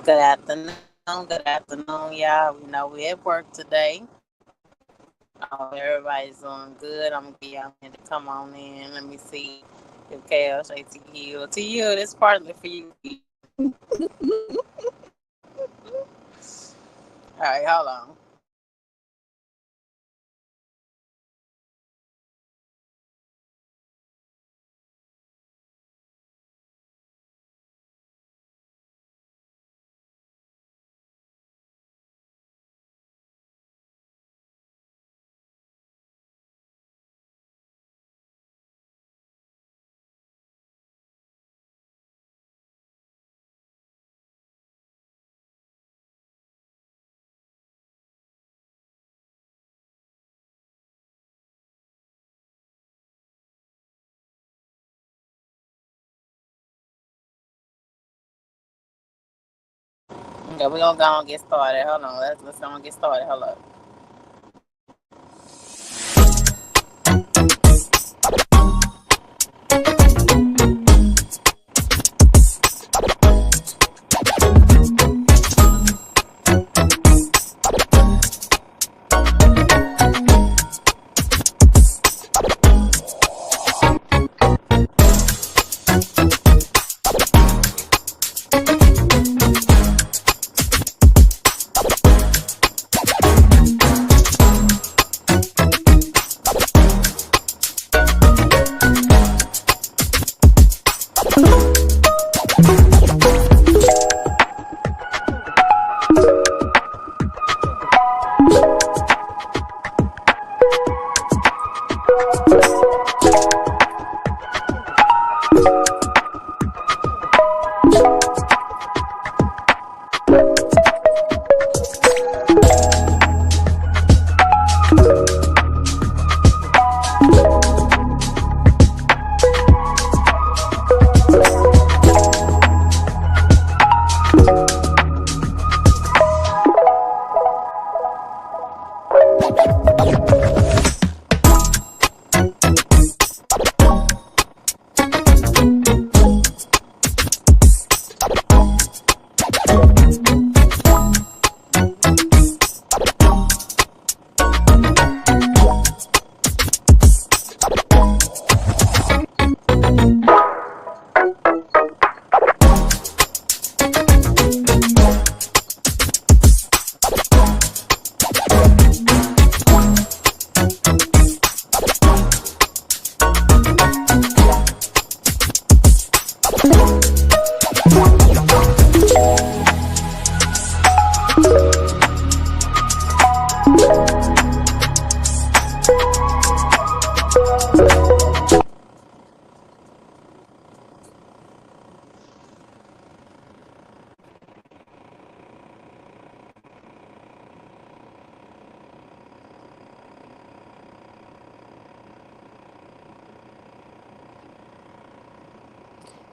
Good afternoon. Good afternoon, y'all. We know we at work today. Everybody's doing good. I'm gonna give y'all a minute to come on in. Let me see if KL say to you. To you, this partly for you. All right, hold on. Okay, we're gonna go and get started. Hold on. Let's go and get started. Hold up.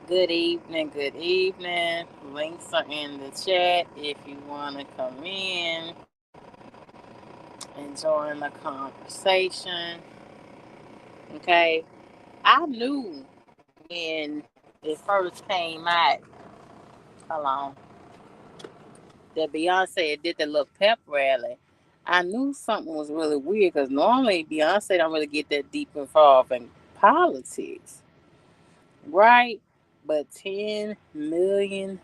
Good evening. Good evening. Links are in the chat if you want to come in and join the conversation. Okay. I knew when it first came out, hold on, that Beyonce did the little pep rally. I knew something was really weird because normally Beyonce don't really get that deep involved in politics, right? But $10 million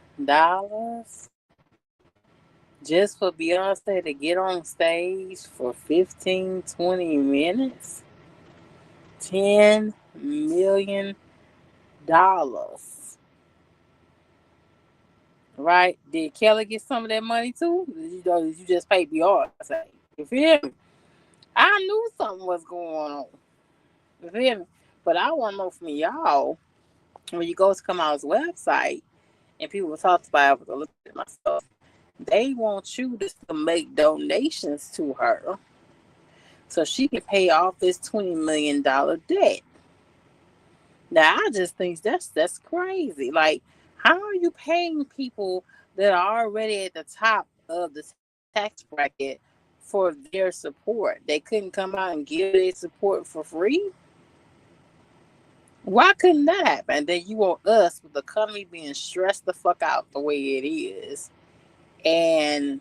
just for Beyonce to get on stage for 15, 20 minutes? $10 million. Right? Did Kelly get some of that money too? Did you just pay Beyonce? You feel me? I knew something was going on. You feel me? But I want to know from y'all, when you go to Kamala's website and people talk about it, look at my stuff, they want you to make donations to her so she can pay off this $20 million debt. Now I just think that's crazy. Like, how are you paying people that are already at the top of the tax bracket for their support? They couldn't come out and give their support for free. Why couldn't that happen? Then you want us with the economy being stressed the fuck out the way it is. and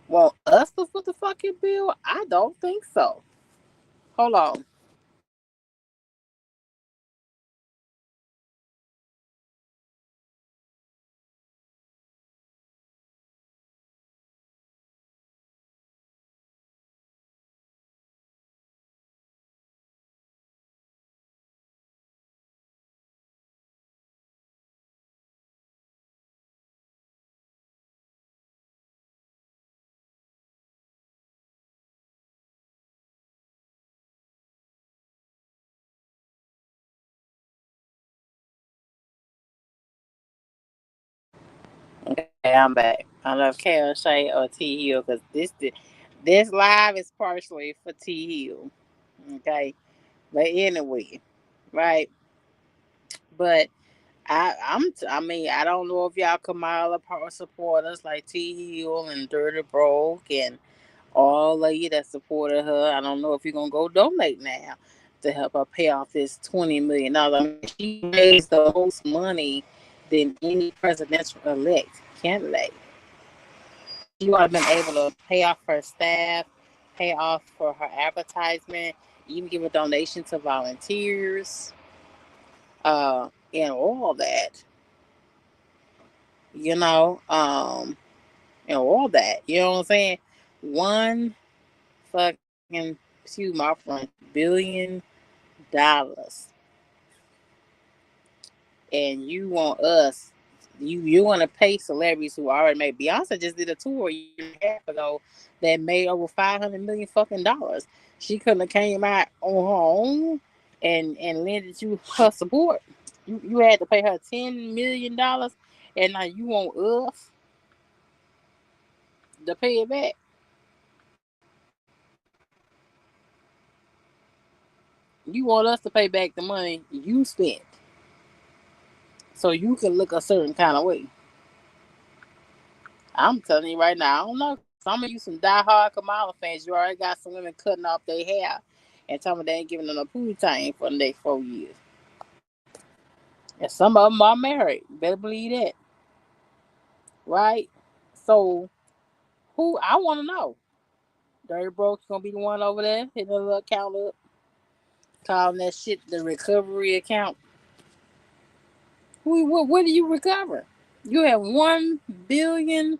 want us to foot the fucking bill? I don't think so. Hold on. Okay, I'm back. I don't know if Kale Shay or T Hill because this live is partially for T Hill. Okay, but anyway, right? But I mean, I don't know if y'all Kamala power supporters like T Hill and Dirty Broke and all of you that supported her. I don't know if you're gonna go donate now to help her pay off this $20 million. I mean, she raised the most money than any presidential elect candidate. She would have been able to pay off her staff, pay off for her advertisement, even give a donation to volunteers, and all that. You know, and all that. You know what I'm saying? One fucking, excuse my French, $1 billion, and you want us. You want to pay celebrities who already made. Beyonce just did a tour a year and a half ago that made over 500 million fucking dollars. She couldn't have came out on her own and lended you her support. You had to pay her $10 million, and now you want us to pay it back. You want us to pay back the money you spent so you can look a certain kind of way. I'm telling you right now, I don't know. Some of you some diehard Kamala fans, you already got some women cutting off their hair and telling me they ain't giving them a pootie time for the next 4 years. And some of them are married. Better believe that, right? So who I want to know? Dirty Broke's gonna be the one over there hitting a little account up, calling that shit the recovery account. What do you recover? You have $1 billion.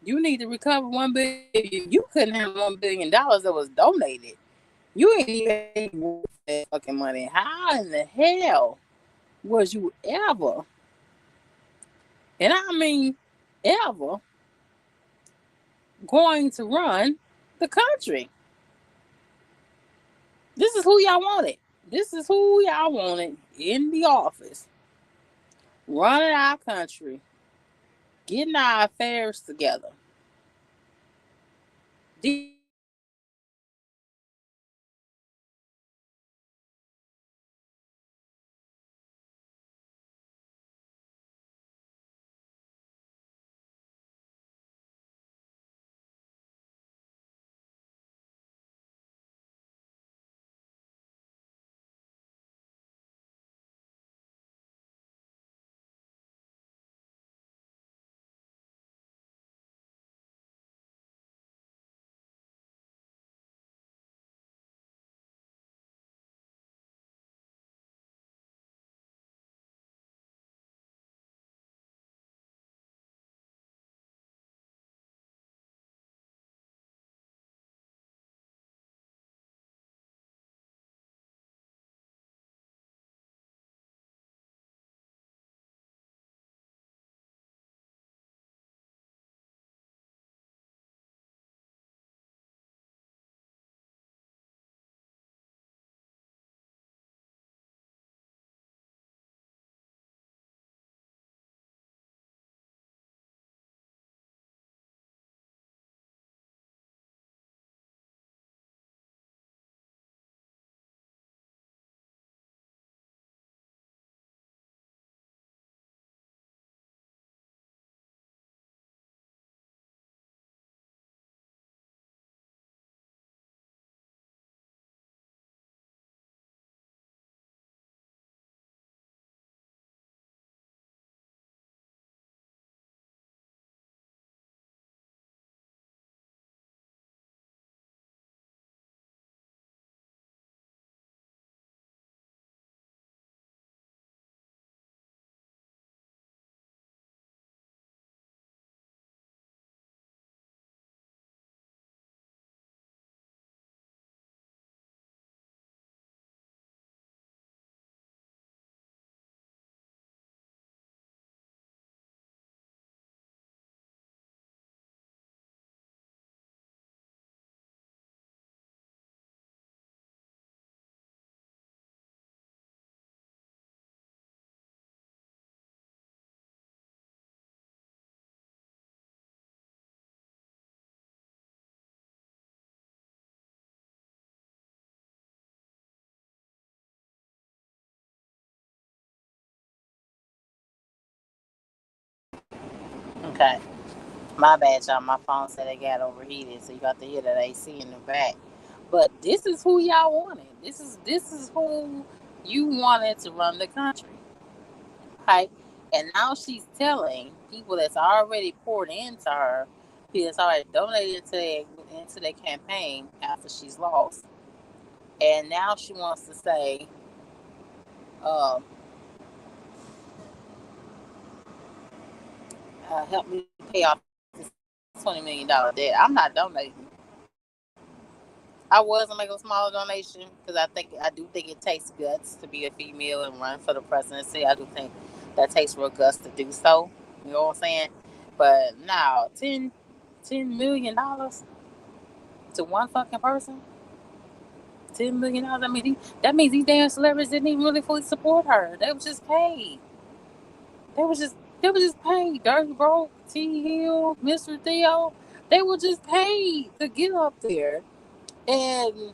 You need to recover 1 billion. You couldn't have $1 billion that was donated. You ain't even worth that fucking money. How in the hell was you ever, and I mean ever, going to run the country? This is who y'all wanted. This is who y'all wanted in the office, running our country, getting our affairs together. Okay. My bad, y'all. My phone said it got overheated, so you got to hear that AC in the back. But this is who y'all wanted. This is who you wanted to run the country. Okay? And now she's telling people that's already poured into her, people that's already donated into their campaign after she's lost. And now she wants to say, um, help me pay off this $20 million debt. I'm not donating. I was gonna make a smaller donation because I do think it takes guts to be a female and run for the presidency. I do think that takes real guts to do so. You know what I'm saying? But now, $10 million to one fucking person. $10 million. I mean, that means these damn celebrities didn't even really fully support her. They was just paid. They was just paid. Dirty Broke, T Hill, Mr. Theo. They were just paid to get up there and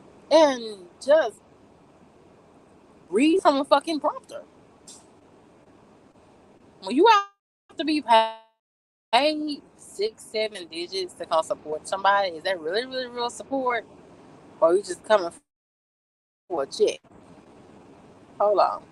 just read from a fucking prompter. When you have to be paid 6, 7 digits to come support somebody, is that really, really real support? Or are you just coming for a check? Hold on.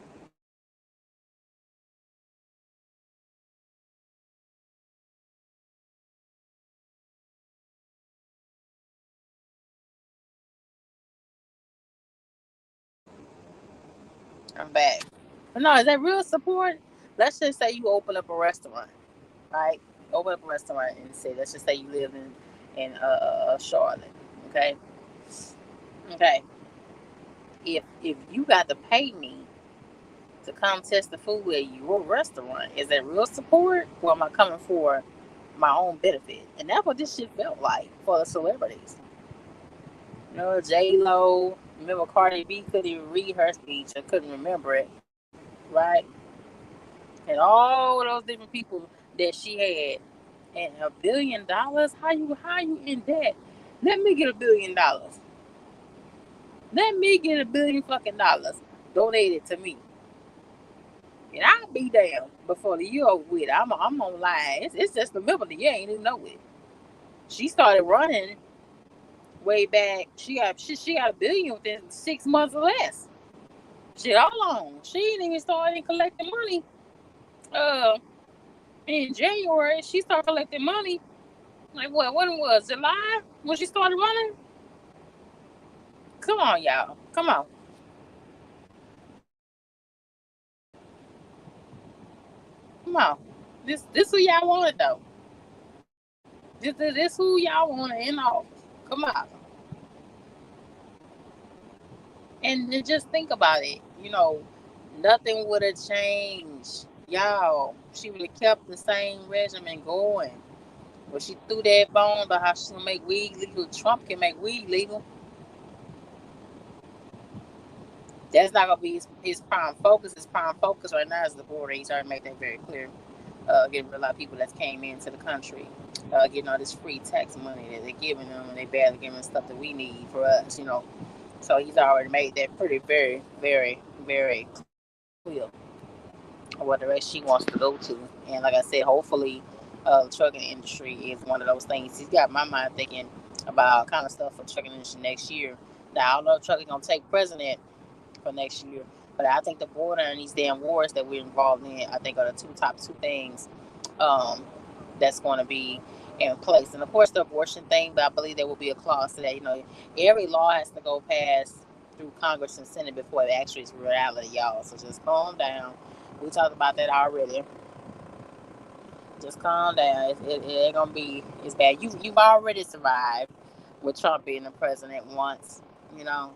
I'm back. But no, is that real support? Let's just say you open up a restaurant, right? Open up a restaurant and say, let's just say you live in Charlotte, okay? Okay. If you got to pay me to come test the food at your restaurant, is that real support, or am I coming for my own benefit? And that's what this shit felt like for the celebrities. You know, J Lo. Remember Cardi B couldn't even read her speech or couldn't remember it, right? And all those different people that she had, and $1 billion. How you in debt? Let me get $1 billion. Let me get $1 billion donated to me, and I'll be damned before the year over with. I'm online. It's just the middle of the year. I ain't even know it. She started running way back. She got $1 billion within 6 months or less. Shit, how long? She ain't even started collecting money. Uh, in January, she started collecting money. Like what? When it was July when she started running? Come on, y'all. Come on. Come on. This who y'all wanted though. This who y'all wanted in office. Come on. And just think about it. Nothing would have changed. Y'all, she would have kept the same regimen going. But she threw that bone about how she can make weed legal. Trump can make weed legal. That's not gonna be his prime focus. His prime focus right now is the border. He's already made that very clear. Getting a lot of people that came into the country, getting all this free tax money that they're giving them, and they barely giving stuff that we need for us. So he's already made that pretty, very, very, very clear what direction she wants to go to. And like I said, hopefully, the trucking industry is one of those things. He's got my mind thinking about kind of stuff for trucking industry next year. Now I don't know if trucking gonna take president for next year, but I think the border and these damn wars that we're involved in, I think are the top two things um, that's going to be in place. And of course, the abortion thing, but I believe there will be a clause to that. Every law has to go past through Congress and Senate before it actually is reality, y'all. So just calm down. We talked about that already. Just calm down. It ain't gonna be as bad. You've already survived with Trump being the president once. You know,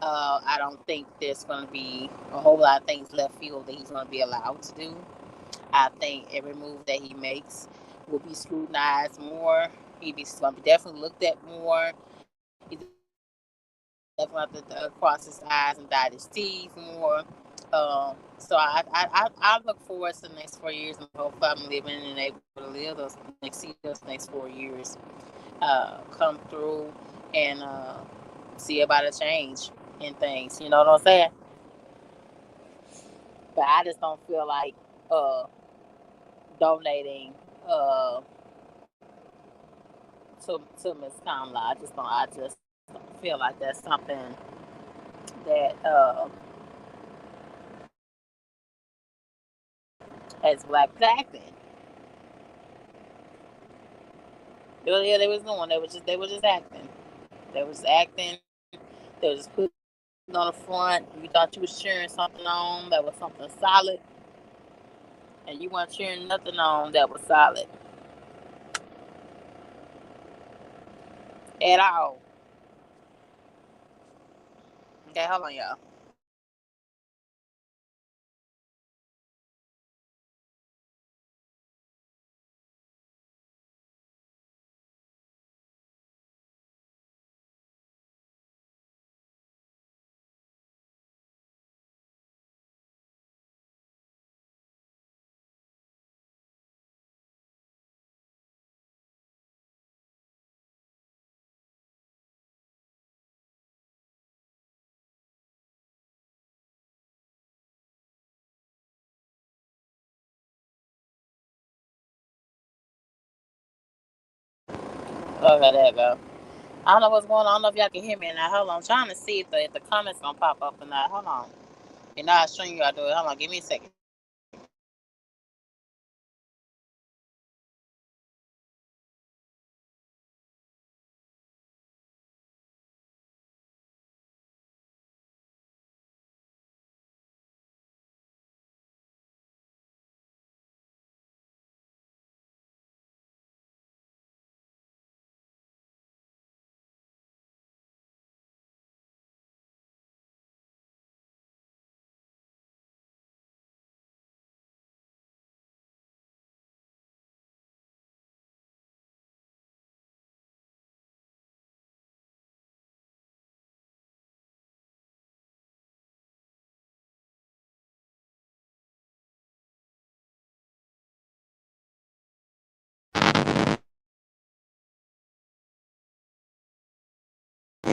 I don't think there's going to be a whole lot of things left field that he's going to be allowed to do. I think every move that he makes will be scrutinized more. He's going to be definitely looked at more. He's definitely going to cross his eyes and dot his T's more. So I look forward to the next 4 years, and hopefully I'm living and able to live those next 4 years come through and see about a change in things. You know what I'm saying? But I just don't feel like donating uh, to Miss Kamala. I just don't feel like that's something that as black acting. Yeah, they was doing. They were just acting. They was acting. They was just putting on the front. You thought you was cheering something on that was something solid, and you weren't cheering nothing on that was solid at all. Okay, hold on, y'all. Okay, there you go. I don't know what's going on. I don't know if y'all can hear me now. Hold on. I'm trying to see if the comments gonna pop up or not. Hold on. You know, I'll show you how to do it. Hold on. Give me a second.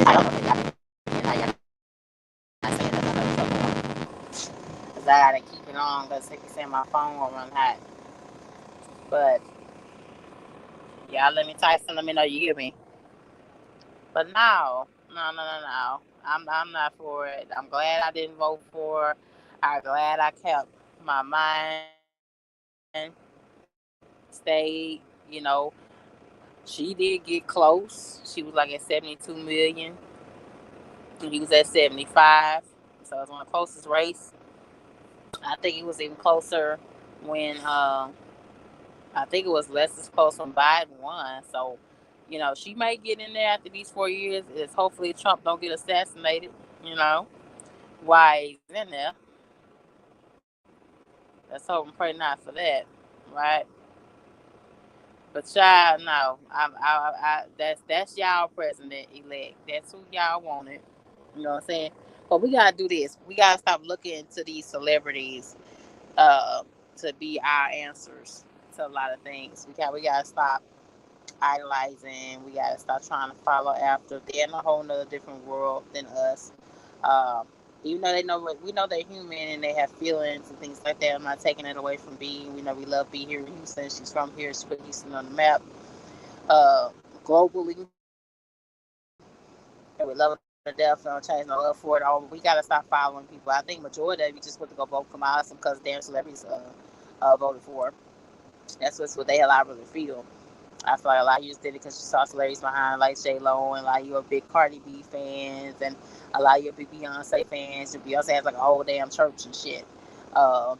I don't know if y'all can hear me. Y'all not saying that. I know you're because I gotta keep it on because they can say my phone will run hot. But y'all let me type and let me know you hear me. But no. I'm not for it. I'm glad I didn't vote for her. I'm glad I kept my mind stayed. You know, she did get close. She was like at 72 million. And he was at 75. So it was one of the closest race. I think it was even closer when I think it was less as close when Biden won. So, she may get in there after these 4 years. Is hopefully Trump don't get assassinated. You know, why he's in there. Let's hope and pray not for that, right? But child, no, that's y'all president elect. That's who y'all wanted. You know what I'm saying? But we gotta do this. We gotta stop looking to these celebrities uh, to be our answers to a lot of things. We gotta stop idolizing. We gotta stop trying to follow after. They're in a whole nother different world than us. Um, Even though we know they're human and they have feelings and things like that. I'm not taking it away from B. We know we love B here in Houston. She's from here. She put Houston on the map. Uh, Globally, we love her to death. Don't change no love for it. All we gotta stop following people. I think majority of you just want to go vote for Kamala because damn celebrities voted for her. That's what they a lot really feel. I feel like a lot of you just did it because you saw celebrities behind like J Lo, and a lot of you are big Cardi B fans, and a lot of you are big Beyonce fans. And Beyonce has like a whole damn church and shit uh,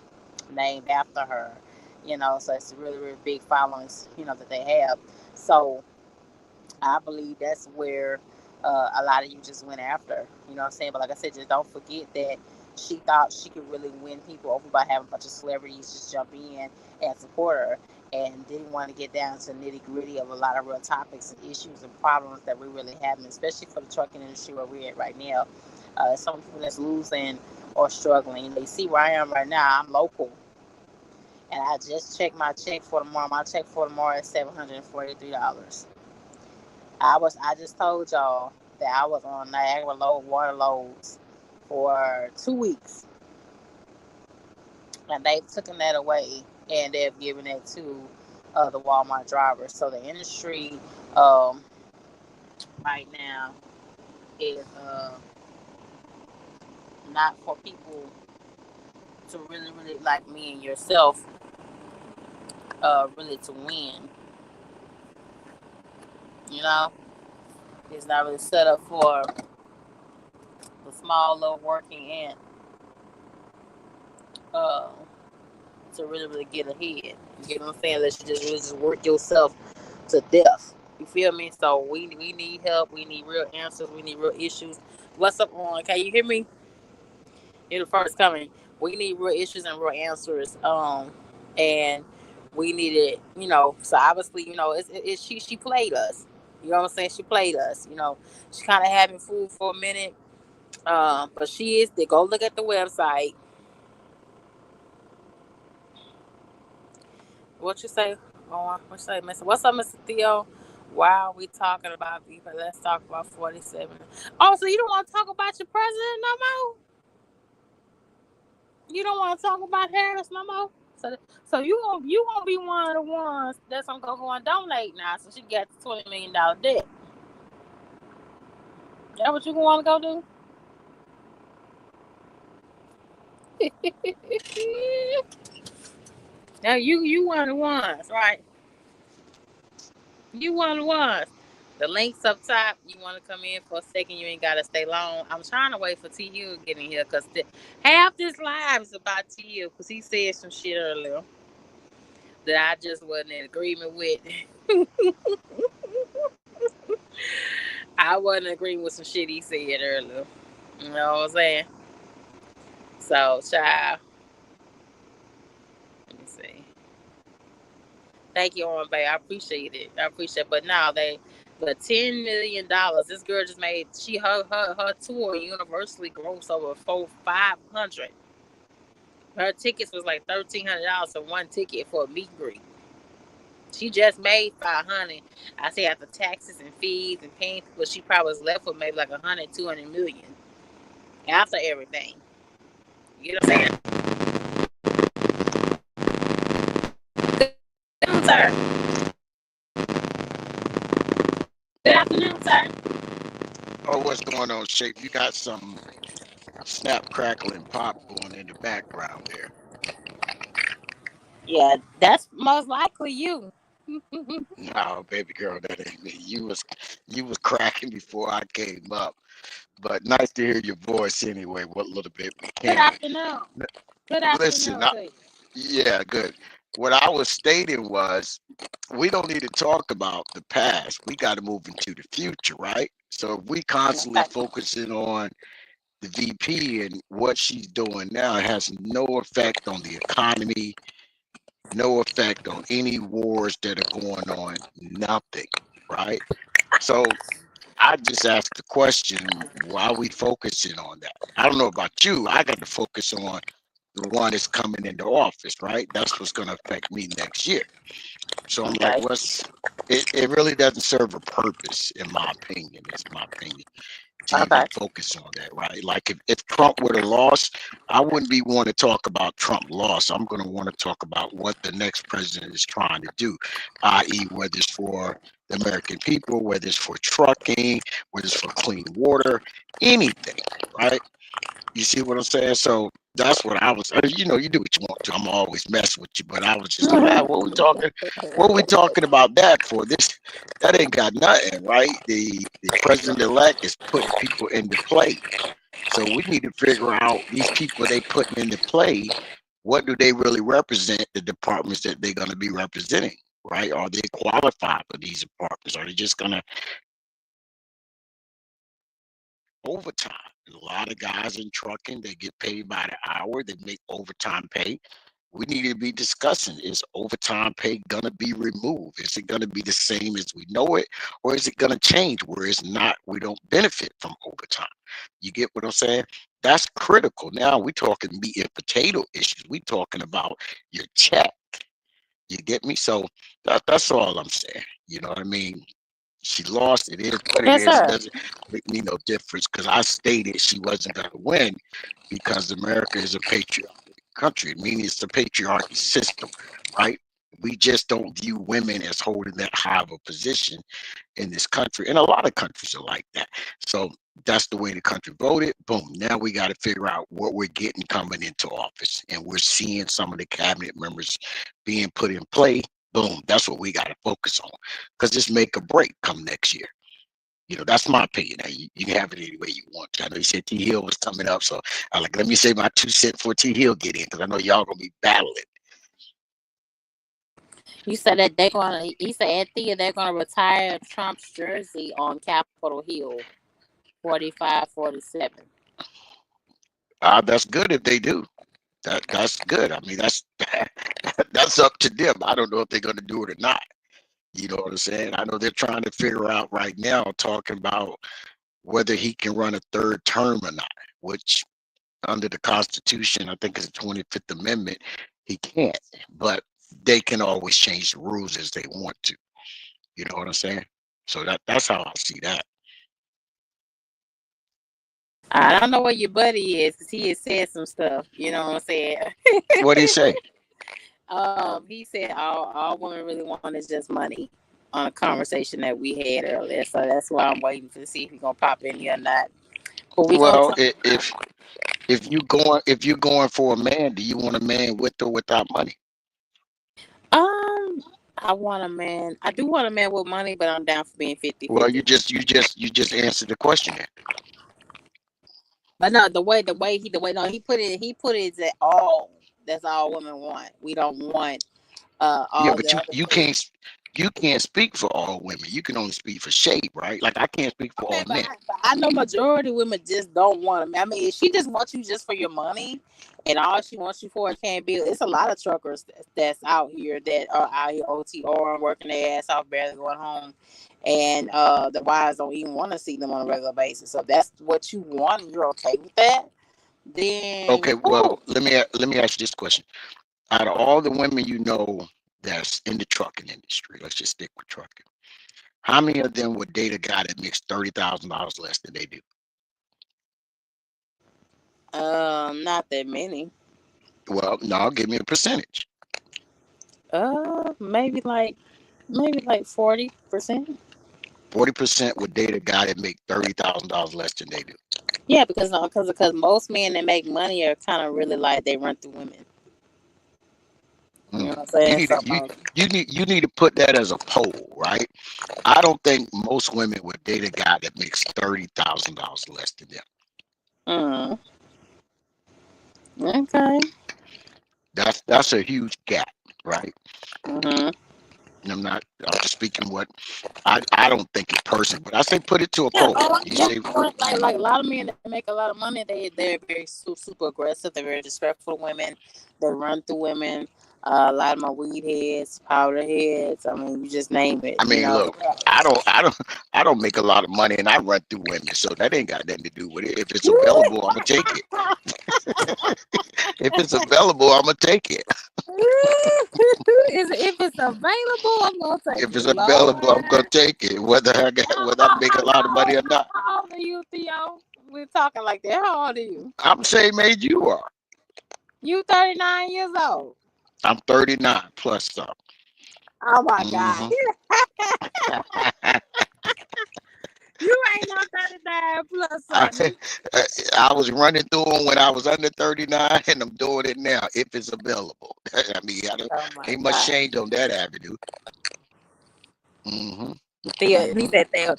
named after her. So it's really, really big followings, that they have. So I believe that's where a lot of you just went after. You know what I'm saying? But like I said, just don't forget that she thought she could really win people over by having a bunch of celebrities just jump in and support her, and didn't want to get down to nitty gritty of a lot of real topics and issues and problems that we really have, especially for the trucking industry where we're at right now. Some people that's losing or struggling. You see where I am right now. I'm local, and I just checked my check for tomorrow. My check for tomorrow is $743. I just told y'all that I was on Niagara water loads for 2 weeks, and they've taken that away, and they've given it to the Walmart drivers. So the industry um, right now is not for people to really, really like me and yourself, really to win. You know, it's not really set up for the small little working ant uh, to really, really get ahead. You get what I'm saying? Let you just really just work yourself to death. You feel me? So we need help. We need real answers. We need real issues. What's up, on? Can you hear me? You're the first coming. We need real issues and real answers. And we needed, So obviously, she played us. You know what I'm saying? She played us. She kind of had me fooled for a minute. But she is. They go look at the website. What you say? Oh, what you say, Mister? What's up, Mr. Theo? Why are we talking about people? Let's talk about 47. Oh, so you don't want to talk about your president no more? You don't want to talk about Harris no more? So you gonna be one of the ones that's gonna go and donate now, so she got the $20 million debt. That what you gonna want to go do? Now you one of the ones, right? You one of the ones. The links up top. You want to come in for a second? You ain't gotta stay long. I'm trying to wait for TU to get in here because half this live is about TU because he said some shit earlier that I just wasn't in agreement with. I wasn't agreeing with some shit he said earlier. You know what I'm saying? So, child, let me see. Thank you, on Bay. I appreciate it. I appreciate it. But now but $10 million. This girl just made her tour universally gross over 500. Her tickets was like $1,300 for one ticket for a meet and greet. She just made 500. I say after taxes and fees and paying people, she probably was left with maybe like 100, 200 million after everything. You know what I'm saying? Good afternoon, sir. Good afternoon, sir. Oh, what's going on, Shape? You got some snap, crackle, and pop going in the background there. Yeah, that's most likely you. No, baby girl, that ain't me. You was cracking before I came up. But nice to hear your voice anyway. What little bit we Good can. afternoon. Good Listen, afternoon to you. yeah, good. What I was stating was we don't need to talk about the past. We got to move into the future, right? So if we constantly Okay. focusing on the VP and what she's doing now, it has no effect on the economy, no effect on any wars that are going on, nothing, right? So I just asked the question, why are we focusing on that? I don't know about you. I got to focus on the one that's coming into office, right? That's what's going to affect me next year. So I'm like, Okay. it really doesn't serve a purpose, in my opinion. It's my opinion to even Okay. focus on that, right? Like if Trump would have lost, I wouldn't be want to talk about Trump loss. I'm going to want to talk about what the next president is trying to do, i.e., whether it's for the American people, whether it's for trucking, whether it's for clean water, anything, right? You see what I'm saying? So that's what I was. You do what you want to. I'm always messing with you, but I was just like, ah, what we talking? What we talking about that for? That ain't got nothing, right? The president elect is putting people into play. So we need to figure out these people they putting into play. What do they really represent? The departments that they're going to be representing, right? Are they qualified for these departments? Are they just going to overtime? A lot of guys in trucking, they get paid by the hour, they make overtime pay. We need to be discussing, is overtime pay going to be removed? Is it going to be the same as we know it, or is it going to change where it's not, we don't benefit from overtime? You get what I'm saying? That's critical. Now we're talking meat and potato issues. We're talking about your check. You get me? So that's all I'm saying. You know what I mean? She lost. It is what it Yes, is. It sir. doesn't make me no difference because I stated she wasn't going to win because America is a patriotic country, meaning it's a patriarchy system, right? We just don't view women as holding that high of a position in this country. And a lot of countries are like that. So that's the way the country voted. Boom. Now we got to figure out what we're getting coming into office. And we're seeing some of the cabinet members being put in play. Boom. That's what we got to focus on, because it's make or break come next year. That's my opinion. Now, you can have it any way you want to. I know you said T Hill was coming up, so I let me say my 2 cents before T Hill get in, because I know y'all gonna be battling. You said that he said at Thea they're gonna retire Trump's jersey on Capitol Hill, 45-47. That's good if they do. That's good. I mean, that's up to them. I don't know if they're gonna do it or not. You know what I'm saying? I know they're trying to figure out right now, talking about whether he can run a third term or not, which under the Constitution, I think it's the 25th Amendment, he can't. But they can always change the rules as they want to. You know what I'm saying? So that's how I see that. I don't know where your buddy is, because he has said some stuff. You know what I'm saying? What did he say? He said all women really want is just money, on a conversation that we had earlier. So that's why I'm waiting to see if he's gonna pop in here or not. But Well, if you're going for a man, do you want a man with or without money? I want a man. I do want a man with money, but I'm down for being 50-50. Well, you just answered the question there. But no, the way he put it that all, that's all women want. We don't want all Yeah, but the other you things. can't speak for all women. You can only speak for Shade, right? Like, I can't speak for all men. But I know majority of women just don't want them. I mean, if she just wants you just for your money, and all she wants you for can't be. It's a lot of truckers that's out here that are out here OTR working their ass off, barely going home, and the wives don't even want to see them on a regular basis. So if that's what you want, and you're okay with that, then Okay, well, let me ask you this question. Out of all the women that's in the trucking industry, let's just stick with trucking. How many of them would date a guy that makes $30,000 less than they do? not that many. Well, no, give me a percentage. Maybe like 40%. 40% would date a guy that make $30,000 less than they do. Yeah, because most men that make money are kind of really like they run through women. You know what I'm saying? You need to put that as a poll, right? I don't think most women would date a guy that makes $30,000 less than them. Okay. That's a huge gap, right? Mm-hmm. And I'm just speaking what I don't think it personally, but I say put it to a poll. You say like a lot of men that make a lot of money, they're very super aggressive. They're very disrespectful to women. They run through women. A lot of my weed heads, powder heads. I mean, you just name it. I mean, look, I don't make a lot of money, and I run through women, so that ain't got nothing to do with it. If it's available, I'm gonna take it. If it's available, I'm gonna take it. If it's available, I'm gonna take it. If it's available, I'm gonna take it, whether I make a lot of money or not. How old are you, Theo? We're talking like that. How old are you? I'm the same age you are. You 39 years old. I'm 39 plus some. Oh my God. You ain't no 39 plus something. I was running through them when I was under 39, and I'm doing it now if it's available. I mean, ain't much change on that avenue.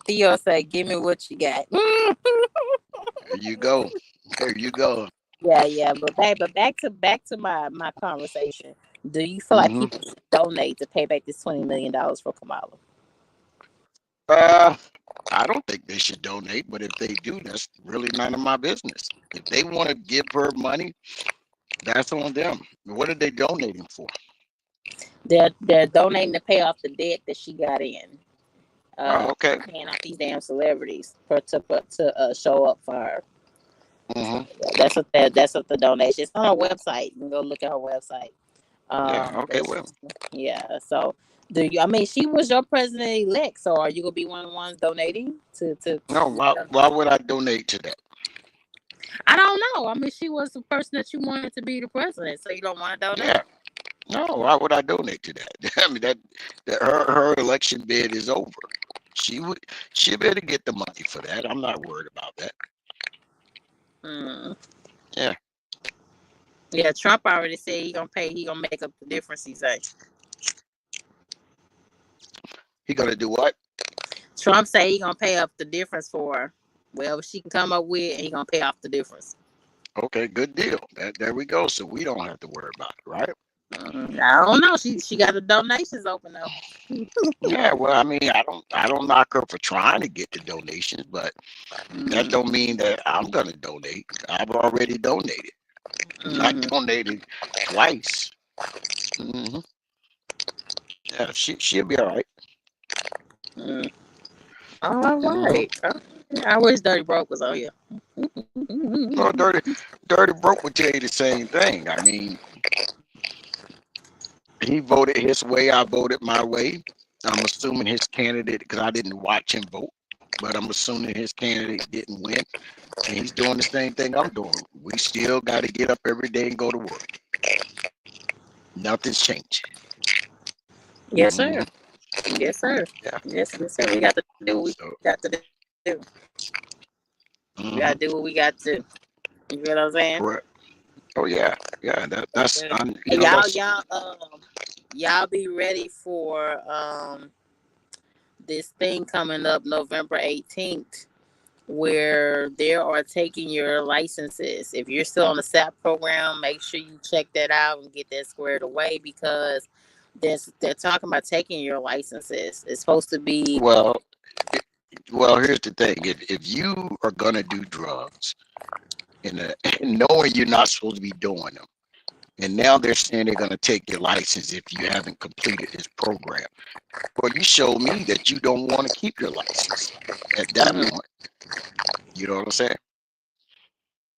Theo said, "Give me what you got." There you go. There you go. Yeah. But back to my conversation. Do you feel like people should donate to pay back this $20 million for Kamala? I don't think they should donate, but if they do, that's really none of my business. If they want to give her money, that's on them. What are they donating for? They're donating to pay off the debt that she got in. Okay. Paying off these damn celebrities to show up for her. Mm-hmm. So that's what the donation. It's on her website. You can go look at her website. Okay. Well. Yeah. So do you? I mean, she was your president elect. So are you gonna be one of the ones donating to? No. Why would I donate to that? I don't know. I mean, she was the person that you wanted to be the president, so you don't want to donate. No, why would I donate to that? I mean that her election bid is over. She would she better get the money for that. I'm not worried about that. Mm. Yeah, Yeah, Trump already said he gonna pay. He gonna make up the difference. He say. he gonna do what? Trump say he gonna pay up the difference for her. Whatever she can come up with, and he gonna pay off the difference. Okay, good deal. There we go. So we don't have to worry about it, right? I don't know. She got the donations open though. Yeah, well, I mean, I don't knock her for trying to get the donations, but that Mm, don't mean that I'm gonna donate. I've already donated. I mm, donated twice. hmm Yeah, she'll be all right. mm. All hmm right. I wish Dirty Broke was on here. Well, Dirty Broke would tell you the same thing. I mean, he voted his way. I voted my way. I'm assuming his candidate, because I didn't watch him vote, but I'm assuming his candidate didn't win. And he's doing the same thing I'm doing. We still got to get up every day and go to work. Nothing's changed. Yes, hmm sir. Yes, sir. Yeah. Yes, sir. We got to do what we So. got to do. We got hmm to do what we got to. You feel what I'm saying? Correct. Oh yeah. Yeah. That's Yeah. you Hey, know that's y'all be ready for this thing coming up November 18th, where they are taking your licenses. If you're still on the SAP program, make sure you check that out and get that squared away, because they're talking about taking your licenses. It's supposed to be. well. It, well, here's the thing. If you are gonna do drugs and knowing you're not supposed to be doing them, and now they're saying they're gonna take your license if you haven't completed this program. Well, you show me that you don't want to keep your license at that Mhm. point. You know what I'm saying?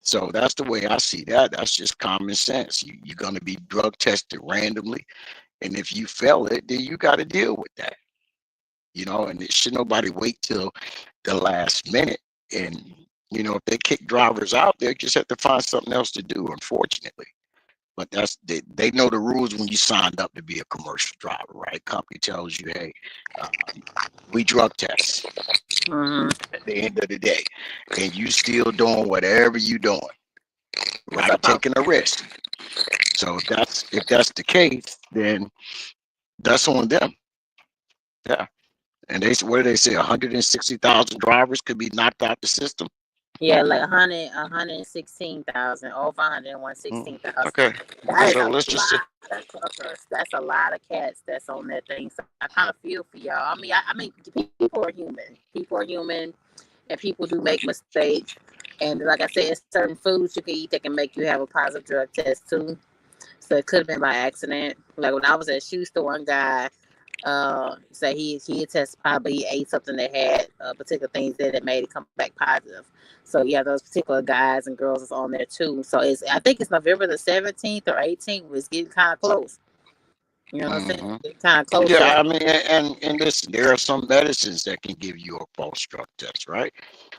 So that's the way I see that. That's just common sense. You're going to be drug tested randomly. And if you fail it, then you got to deal with that. And it should nobody wait till the last minute. And, if they kick drivers out, they just have to find something else to do, unfortunately. But they know the rules when you signed up to be a commercial driver, right? Company tells you, hey, we drug test Mhm. at the end of the day, and you still doing whatever you doing, What's right? up, Pop? Taking a risk. So if that's the case, then that's on them. Yeah. And what do they say? 160,000 drivers could be knocked out the system. Yeah, like 116,000, over 116,000. Okay. That is So a let's just say, lot of truckers. That's a lot of cats that's on that thing. So I kind of feel for y'all. I mean, people are human. People are human, and people do make mistakes. And like I said, certain foods you can eat that can make you have a positive drug test too. So it could have been by accident. Like when I was at a shoe store, one guy say he had tested positive. He ate something that had particular things that made it come back positive. So yeah, those particular guys and girls is on there too. So I think it's November the 17th or 18th. It's getting kind of close. You know what I'm saying? hmm Getting kind of close. So yeah, I mean, and listen, there are some medicines that can give you a false drug test, right?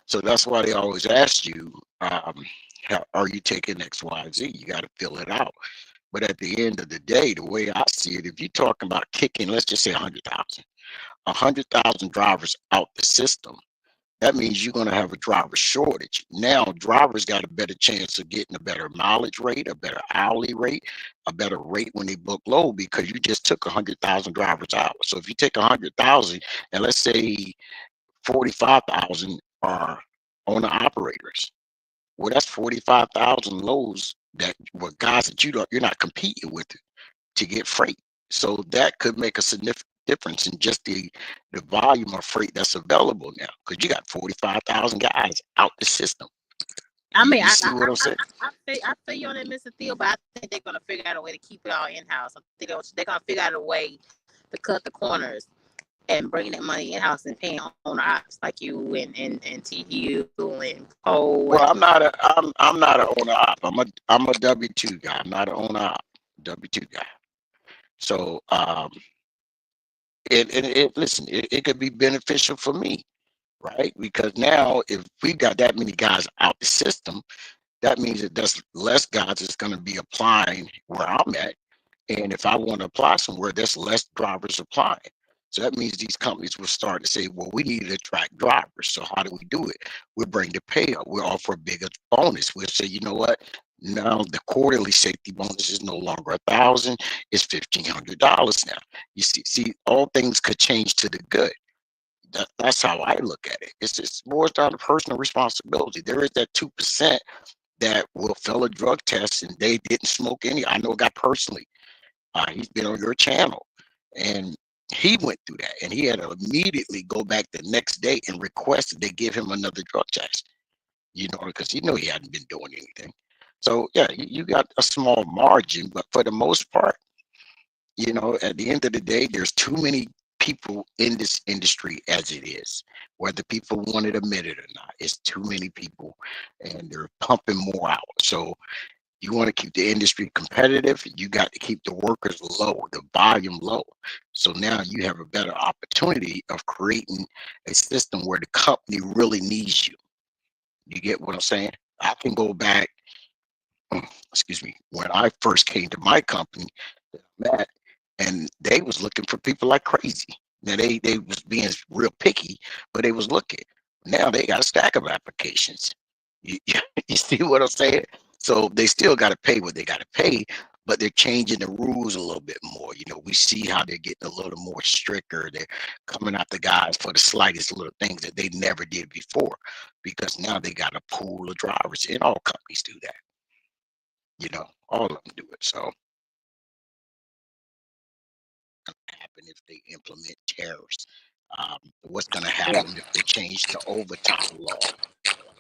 So that's why they always ask you, are you taking X, Y, Z? You got to fill it out. But at the end of the day, the way I see it, if you're talking about kicking, let's just say 100,000 drivers out the system, that means you're going to have a driver shortage. Now, drivers got a better chance of getting a better mileage rate, a better hourly rate, a better rate when they book load, because you just took 100,000 drivers out. So if you take 100,000 and let's say 45,000 are owner operators, well, that's 45,000 loads that were guys that you're not competing with to get freight. So that could make a significant difference in just the volume of freight that's available now, because you got 45,000 guys out the system. I You, mean, you see what I'm saying? I feel you on that, Mr. Theo, but I think they're gonna figure out a way to keep it all in house. I think they're gonna figure out a way to cut the corners and bring that money in house and paying owner ops like you and TU and Poe Well, and I'm not an owner op. I'm a W-2 guy. I'm not an owner op. W-2 guy. So it listen, it could be beneficial for me, right? Because now if we got that many guys out the system, that means that there's less guys that's going to be applying where I'm at. And if I want to apply somewhere, there's less drivers applying. So that means these companies will start to say, well, we need to attract drivers. So how do we do it? We bring the pay up. We offer a bigger bonus. We'll say, you know what? Now the quarterly safety bonus is no longer 1,000; it's $1,500 now. You see, all things could change to the good. That's how I look at it. It's more down to personal responsibility. There is that 2% that will fail a drug test and they didn't smoke any. I know a guy personally. He's been on your channel, and he went through that, and he had to immediately go back the next day and request that they give him another drug test. Because he knew he hadn't been doing anything. So yeah, you got a small margin, but for the most part, at the end of the day, there's too many people in this industry as it is. Whether people want to admit it or not, it's too many people, and they're pumping more out. So you want to keep the industry competitive, you got to keep the workers low, the volume low. So now you have a better opportunity of creating a system where the company really needs you. You get what I'm saying? I can go back, excuse me, when I first came to my company, that and they was looking for people like crazy. Now they was being real picky, but they was looking. Now they got a stack of applications. You, you see what I'm saying? So they still got to pay what they got to pay, but they're changing the rules a little bit more. We see how they're getting a little more stricter. They're coming at the guys for the slightest little things that they never did before, because now they got a pool of drivers, and all companies do that. All of them do it. So happen if they implement tariffs? What's going to Yeah. happen if they change the overtime law?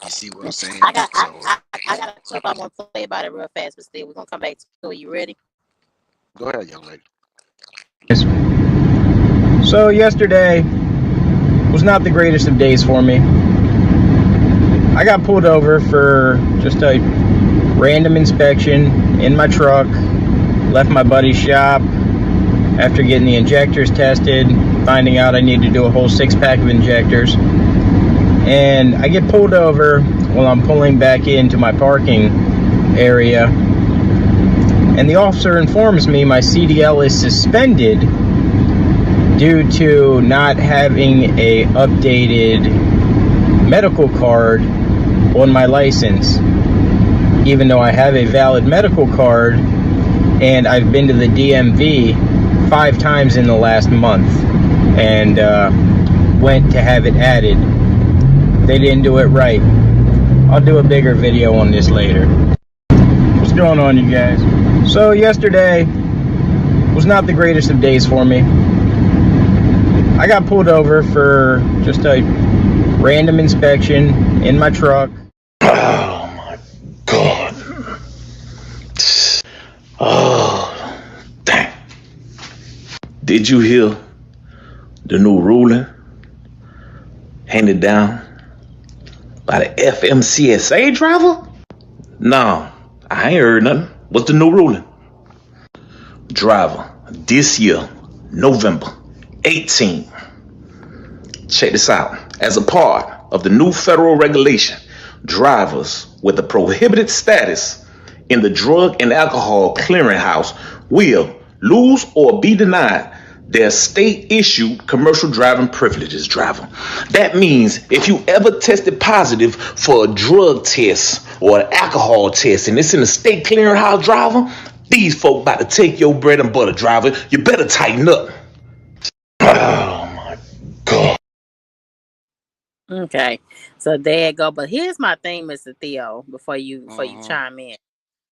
You see what I'm saying? I got So I got a clip I want to play about it real fast, but still we're gonna come back to it. You ready? go ahead, young lady. So yesterday was not the greatest of days for me. I got pulled over for just a random inspection in my truck. Left my buddy's shop after getting the injectors tested, finding out I need to do a whole 6-pack of injectors. And I get pulled over while I'm pulling back into my parking area. And the officer informs me my CDL is suspended due to not having a updated medical card on my license, even though I have a valid medical card and I've been to the DMV 5 times in the last month and went to have it added. They didn't do it right. I'll do a bigger video on this later. What's going on, you guys? So yesterday was not the greatest of days for me. I got pulled over for just a random inspection in my truck. Oh my God. Oh, dang. Did you hear the new ruling handed down by the FMCSA driver? No, I ain't heard nothing. What's the new ruling? Driver, this year, November 18. Check this out. As a part of the new federal regulation, drivers with a prohibited status in the Drug and Alcohol Clearinghouse will lose or be denied their state-issued commercial driving privileges. Driver. That means if you ever tested positive for a drug test or an alcohol test and it's in a state clearinghouse, driver, these folk about to take your bread and butter, driver. You better tighten up. Oh my God. Okay, so there you go. But here's my thing, Mr. Theo, before you chime in.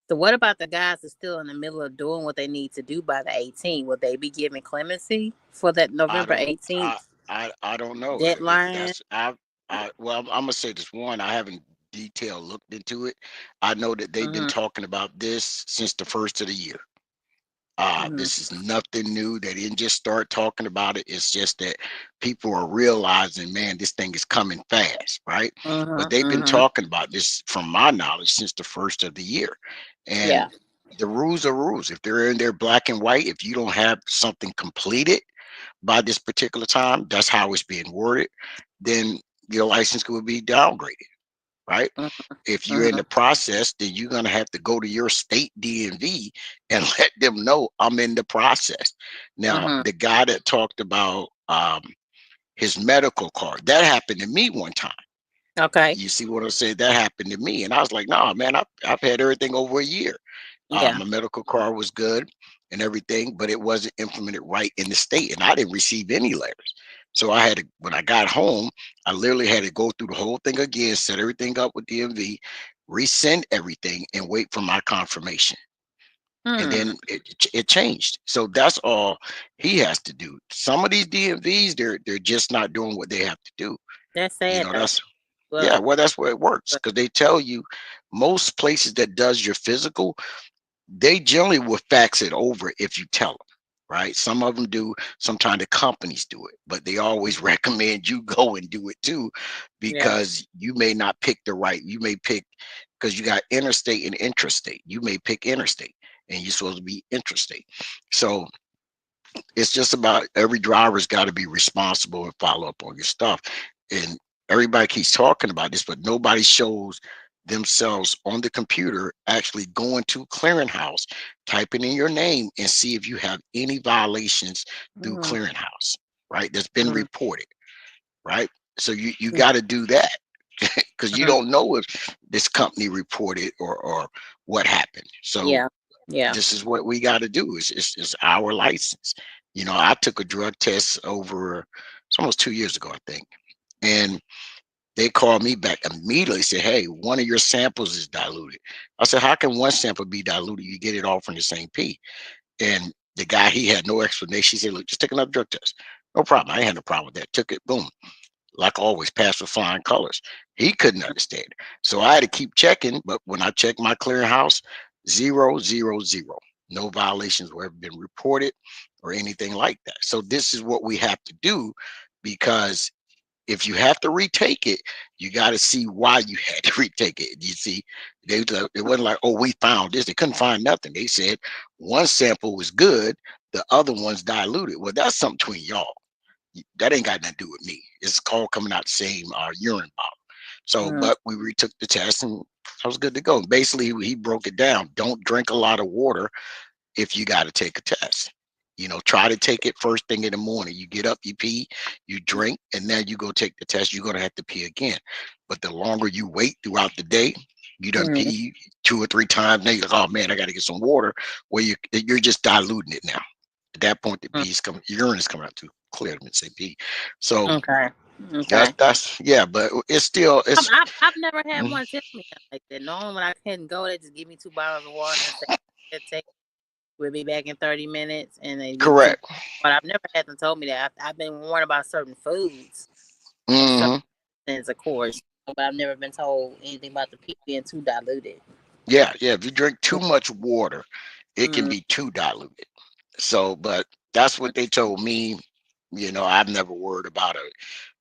So what about the guys that's still in the middle of doing what they need to do by the 18th? Will they be given clemency for that November 18th I don't know. deadline? Well, I'm gonna say this. One, I haven't detailed looked into it. I know that they've been talking about this since the first of the year. This is nothing new. They didn't just start talking about it. It's just that people are realizing, man, this thing is coming fast, right? But they've been talking about this, from my knowledge, since the first of the year. And Yeah. the rules are rules. If they're in there black and white, if you don't have something completed by this particular time, that's how it's being worded, then your license will be downgraded. right? If you're in the process, then you're going to have to go to your state DMV and let them know I'm in the process. Now, the guy that talked about his medical card, that happened to me one time. Okay. You see what I said? That happened to me. And I was like, nah, man, I've had everything over a year. Yeah. My medical card was good and everything, but it wasn't implemented right in the state. And I didn't receive any letters. So I had to, when I got home, I literally had to go through the whole thing again, set everything up with DMV, resend everything, and wait for my confirmation. And then it changed. So that's all he has to do. Some of these DMVs, they're just not doing what they have to do. That's You sad know, though. that's Well, yeah, well, that's where it works because they tell you most places that does your physical, they generally will fax it over if you tell them, right? Some of them do, sometimes the companies do it, but they always recommend you go and do it too, yeah. because you may not pick the right, you may pick, because you got interstate and intrastate. You may pick interstate and you're supposed to be intrastate. So it's just about every driver's got to be responsible and follow up on your stuff. And everybody keeps talking about this, but nobody shows themselves on the computer actually going to clearinghouse, typing in your name and see if you have any violations through clearinghouse, right? That's been reported, right? So you got to do that because you don't know if this company reported or what happened. So Yeah. Yeah. this is what we got to do. It's our license. You know, I took a drug test over, it's almost 2 years ago, I think. And they called me back immediately, said, hey, one of your samples is diluted. I said, how can one sample be diluted? You get it all from the same P. And the guy, he had no explanation. He said, look, just take another drug test. No problem. I ain't had no problem with that. Took it, boom. Like always, passed with flying colors. He couldn't understand it. So I had to keep checking. But when I checked my clearinghouse, 0, 0, 0. No violations were ever been reported or anything like that. So this is what we have to do, because if you have to retake it, you got to see why you had to retake it. You see, it wasn't like, oh, we found this. They couldn't find nothing. They said one sample was good, the other one's diluted. Well, that's something between y'all. That ain't got nothing to do with me. It's all coming out the same urine bottle. So, but we retook the test and I was good to go. Basically, he broke it down. Don't drink a lot of water if you got to take a test. You know, try to take it first thing in the morning. You get up, you pee, you drink, and then you go take the test. You're going to have to pee again. But the longer you wait throughout the day, you done pee 2 or 3 times. Now you're like, oh man, I got to get some water. Well, you're just diluting it now. At that point, the pee is coming, urine is coming out too clear to say pee. So Okay. that's yeah, but it's still I've never had one tell me that like that. Normally when I couldn't go, they just give me 2 bottles of water and say, take. We'll be back in 30 minutes, and they give me 2. correct. But I've never had them told me that. I've been warned about certain foods and certain hmm things, of course, but I've never been told anything about the pee being too diluted. Yeah, yeah. If you drink too much water, it can be too diluted. So, but that's what they told me. You know, I've never worried about a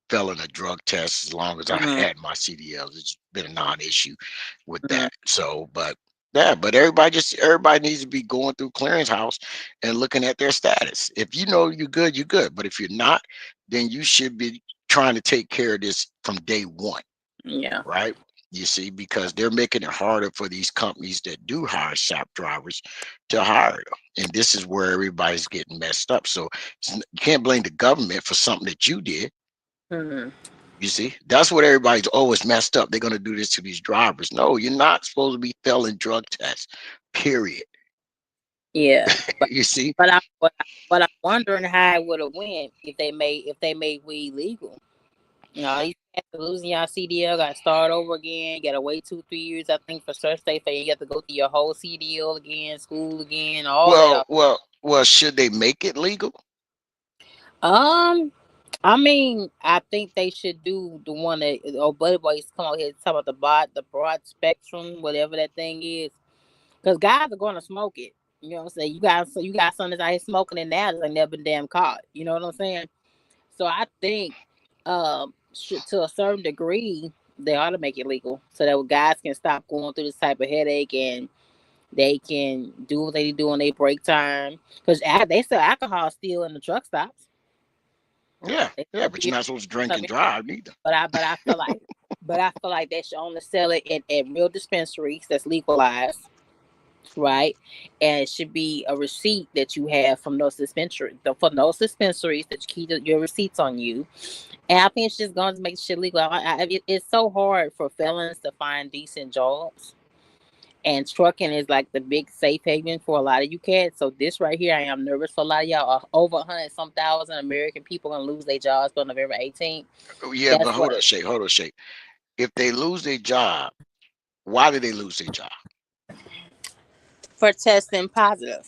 failing a drug test as long as I had my CDLs. It's been a non-issue with that. So, but yeah, but everybody needs to be going through clearinghouse and looking at their status. If you know you're good, you're good. But if you're not, then you should be trying to take care of this from day one, Yeah. right? You see, because they're making it harder for these companies that do hire shop drivers to hire them. And this is where everybody's getting messed up. So you can't blame the government for something that you did. You see, that's what everybody's, oh, it's messed up. They're going to do this to these drivers. No, you're not supposed to be failing drug tests, period. Yeah. You see? But I'm wondering how it would have went if they made weed legal. You know, you have to losing your CDL, got to start over again. You got to wait 2-3 years, I think, for certain states. So you got to go through your whole CDL again, school again, all that. Well, should they make it legal? I mean, I think they should do the one that Buddy Boys come out here and talk about the broad spectrum, whatever that thing is, because guys are going to smoke it. You know what I'm saying? You got some that's out here smoking it now that's like never been damn caught. You know what I'm saying? So I think, to a certain degree, they ought to make it legal so that guys can stop going through this type of headache and they can do what they do on their break time. Because they sell alcohol still in the truck stops. Yeah, They yeah, sell but you're beer not supposed to drink stuff, and drive either. but I feel like, but I feel like they should only sell it at real dispensaries that's legalized, right? And it should be a receipt that you have from those dispensaries, from those dispensaries that you keep your receipts on you. And I think it's just going to make shit legal. It's so hard for felons to find decent jobs. And trucking is like the big safe haven for a lot of you cats. So this right here, I am nervous for a lot of y'all. Over 100 some thousand American people gonna lose their jobs on November 18th. Oh, yeah, but That's hold what on, Shay. Hold on, Shay. If they lose their job, why did they lose their job? for testing positive.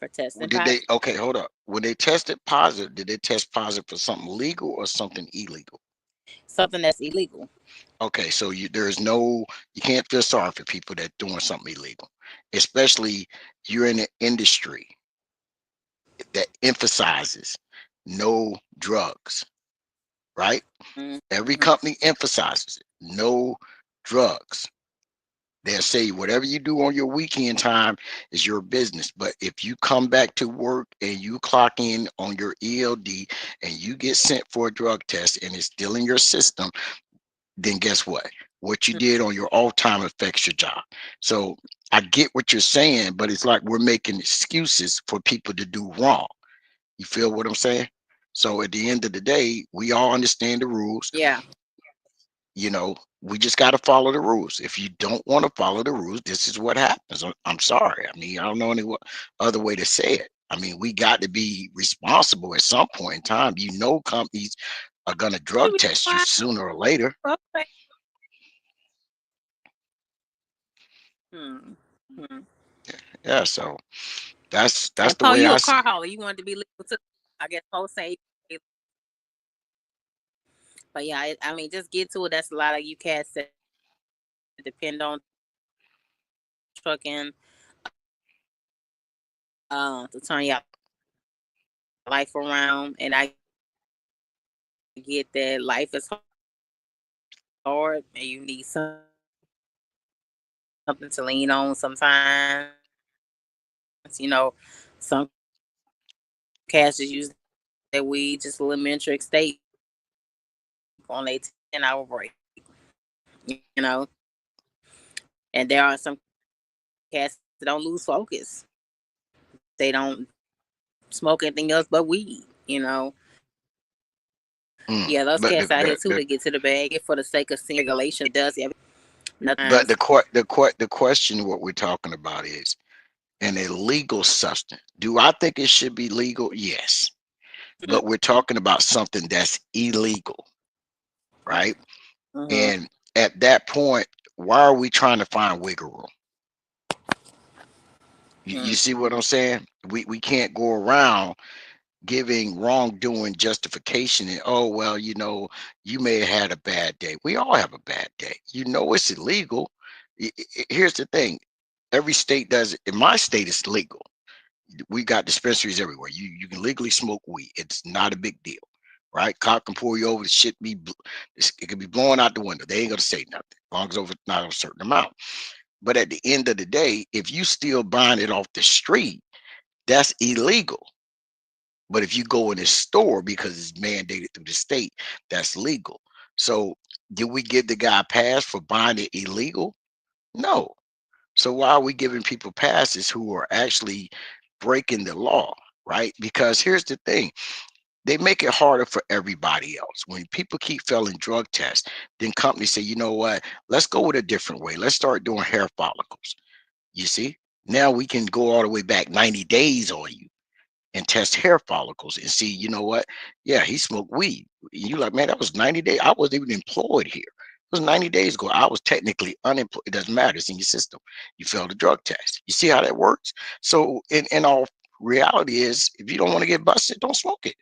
For testing Did they? positive. Okay, hold up. When they tested positive, did they test positive for something legal or something illegal? Something that's illegal. Okay, so there's no, you can't feel sorry for people that doing something illegal, especially you're in an industry that emphasizes no drugs, right? Every Mm-hmm. company emphasizes it, no drugs. They'll say whatever you do on your weekend time is your business. But if you come back to work and you clock in on your ELD and you get sent for a drug test and it's still in your system, then guess what? What you did on your off time affects your job. So I get what you're saying, but it's like we're making excuses for people to do wrong. You feel what I'm saying? So at the end of the day, we all understand the rules. Yeah. You know, we just got to follow the rules. If you don't want to follow the rules, this is what happens. I'm sorry. I mean, I don't know any other way to say it. I mean, we got to be responsible at some point in time. You know, companies are going to drug test you sooner or later. Okay. Hmm. Hmm. Yeah, so that's And the Paul, way you I a see car it. hauler. You wanted to be legal too. I guess folks say. But yeah, I mean, just get to it. That's a lot of you cats that depend on trucking to turn your life around. And I get that life is hard and you need something to lean on sometimes. You know, some cats just use that weed just a little mental state on a 10-hour break, you know. And there are some cats that don't lose focus. They don't smoke anything else but weed, you know. Mm. Yeah, those But cats out here too to get to the bag for the sake of seeing regulation does but nothing. the question what we're talking about is an illegal substance. Do I think it should be legal? Yes. But we're talking about something that's illegal, right? Mm-hmm. And at that point, why are we trying to find wiggle room? You see what I'm saying? We can't go around giving wrongdoing justification and, oh well, you know, you may have had a bad day. We all have a bad day. You know it's illegal. Here's the thing. Every state does it. In my state, it's legal. We got dispensaries everywhere. You can legally smoke weed. It's not a big deal, right? Cop can pull you over. The shit it could be blowing out the window. They ain't gonna say nothing as long as over not a certain amount. But at the end of the day, if you still buying it off the street, that's illegal. But if you go in a store because it's mandated through the state, that's legal. So did we give the guy a pass for buying it illegal? No. So why are we giving people passes who are actually breaking the law, right? Because here's the thing. They make it harder for everybody else. When people keep failing drug tests, then companies say, you know what, let's go with a different way. Let's start doing hair follicles. You see, now we can go all the way back 90 days on you and test hair follicles and see, you know what? Yeah, he smoked weed. You like, man, that was 90 days. I wasn't even employed here. It was 90 days ago. I was technically unemployed. It doesn't matter. It's in your system. You failed a drug test. You see how that works? So in all reality is if you don't want to get busted, don't smoke it.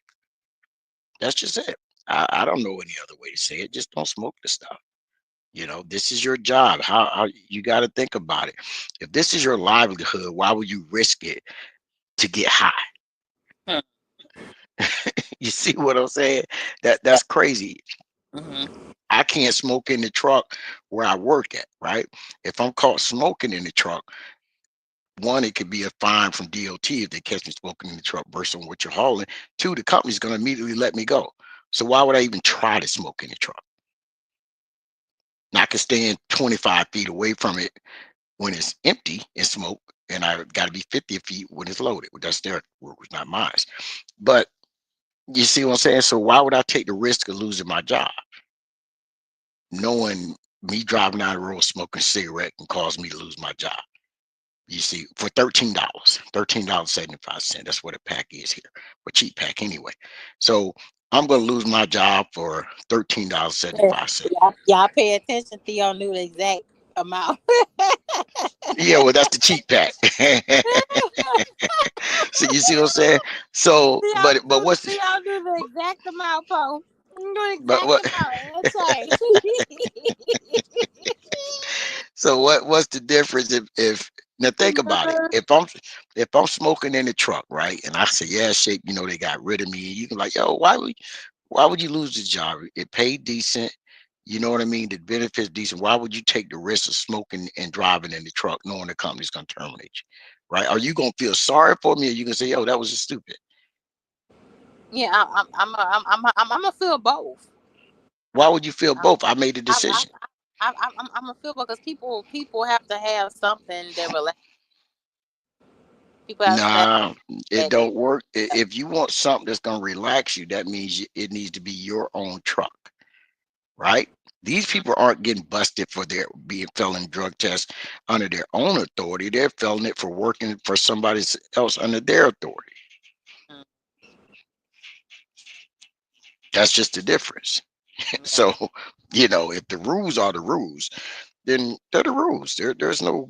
That's just it. I don't know any other way to say it. Just don't smoke the stuff. You know, this is your job. How you got to think about it. If this is your livelihood, why would you risk it to get high? You see what I'm saying? That's crazy. Mm-hmm. I can't smoke in the truck where I work at, right? If I'm caught smoking in the truck, one, it could be a fine from DOT if they catch me smoking in the truck versus on what you're hauling. Two, the company's going to immediately let me go. So why would I even try to smoke in the truck? Now I can stand 25 feet away from it when it's empty and smoke, and I got to be 50 feet when it's loaded. That's their rules, not mine. But you see what I'm saying? So why would I take the risk of losing my job, knowing me driving down the road smoking a cigarette can cause me to lose my job? You see, for $13.75. That's what a pack is here, a cheap pack anyway. So I'm gonna lose my job for $13.75. Y'all pay attention. Theo knew the exact amount. Yeah, well, that's the cheap pack. So you see what I'm saying? So, but what's the, Theo knew the exact amount, Poe. Knew the but exact what? amount. That's right. So what's the difference if now think about it. If I'm smoking in the truck, right? And I say, yeah, shape, they got rid of me. You can like, yo, why would you lose the job? It paid decent. You know what I mean? The benefits decent. Why would you take the risk of smoking and driving in the truck knowing the company's gonna terminate you? Right? Are you gonna feel sorry for me, or you gonna say, yo, that was just stupid? Yeah, I'm gonna feel both. Why would you feel I'm both? I made a I'm decision. I'm gonna feel because people have to have something that relax. People have to have Nah, it that. don't work. If you want something that's gonna relax you, that means it needs to be your own truck, right? These people aren't getting busted for their being felon drug tests under their own authority. They're felon it for working for somebody else under their authority. Mm, That's just the difference. yeah. So, if the rules are the rules, then they're the rules. There's no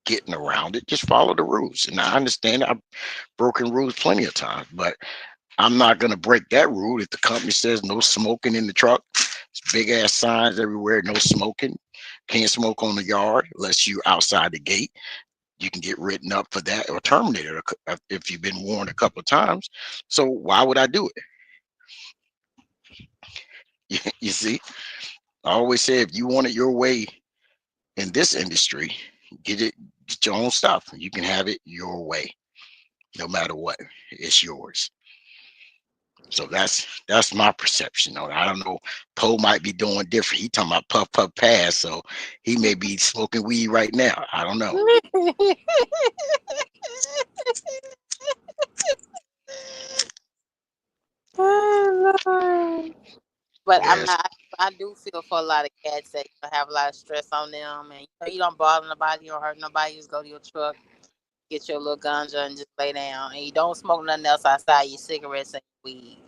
getting around it. Just follow the rules. And I understand I've broken rules plenty of times, but I'm not gonna break that rule if the company says no smoking in the truck. It's big ass signs everywhere, no smoking. Can't smoke on the yard unless you're outside the gate. You can get written up for that or terminated if you've been warned a couple of times. So why would I do it? You see, I always say if you want it your way in this industry, get your own stuff. You can have it your way, no matter what. It's yours. So that's my perception on it. I don't know. Poe might be doing different. He talking about puff puff pass, so he may be smoking weed right now. I don't know. Oh, Lord. But Yes. I do feel for a lot of cats that have a lot of stress on them, and you don't bother nobody, you don't hurt nobody. You just go to your truck, get your little ganja, and just lay down. And you don't smoke nothing else outside your cigarettes and weed.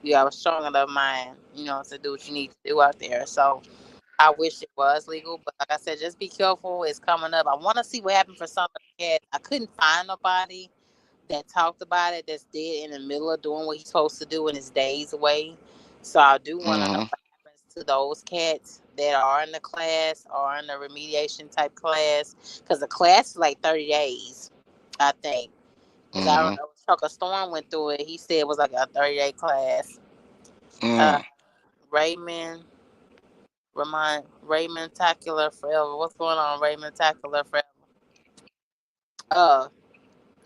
You have a strong enough mind, to do what you need to do out there. So I wish it was legal, but like I said, just be careful. It's coming up. I want to see what happened for some of the cats. I couldn't find nobody that talked about it that's dead in the middle of doing what he's supposed to do in his days away. So I do want to know Mm-hmm. what happens to those cats that are in the class or in the remediation type class, because the class is like 30 days, I think. Because I Mm-hmm. remember Chuck Storm went through it. He said it was like a 30-day class. Uh, Mm. Raymond, Raymond Tacular Forever. What's going on, Raymond Tacular Forever? Uh,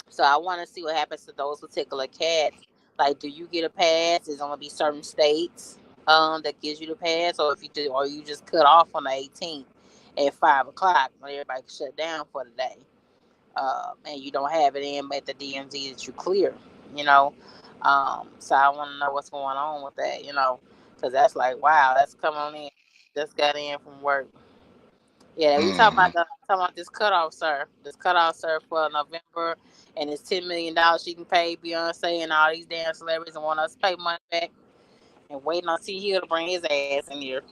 So I want to see what happens to those particular cats. Like, do you get a pass? Is only be certain states that gives you the pass, or if you do, or you just cut off on the 18th at 5 o'clock when everybody shut down for the day, and you don't have it in at the DMZ that you clear. You know, so I want to know what's going on with that. Because that's like, wow, that's come on in. Just got in from work. Yeah, we Mm-hmm. talking about this cutoff, sir. This cutoff, sir, for November, and it's $10 million she can pay Beyonce and all these damn celebrities and want us to pay money back and waiting on T Hill to bring his ass in here.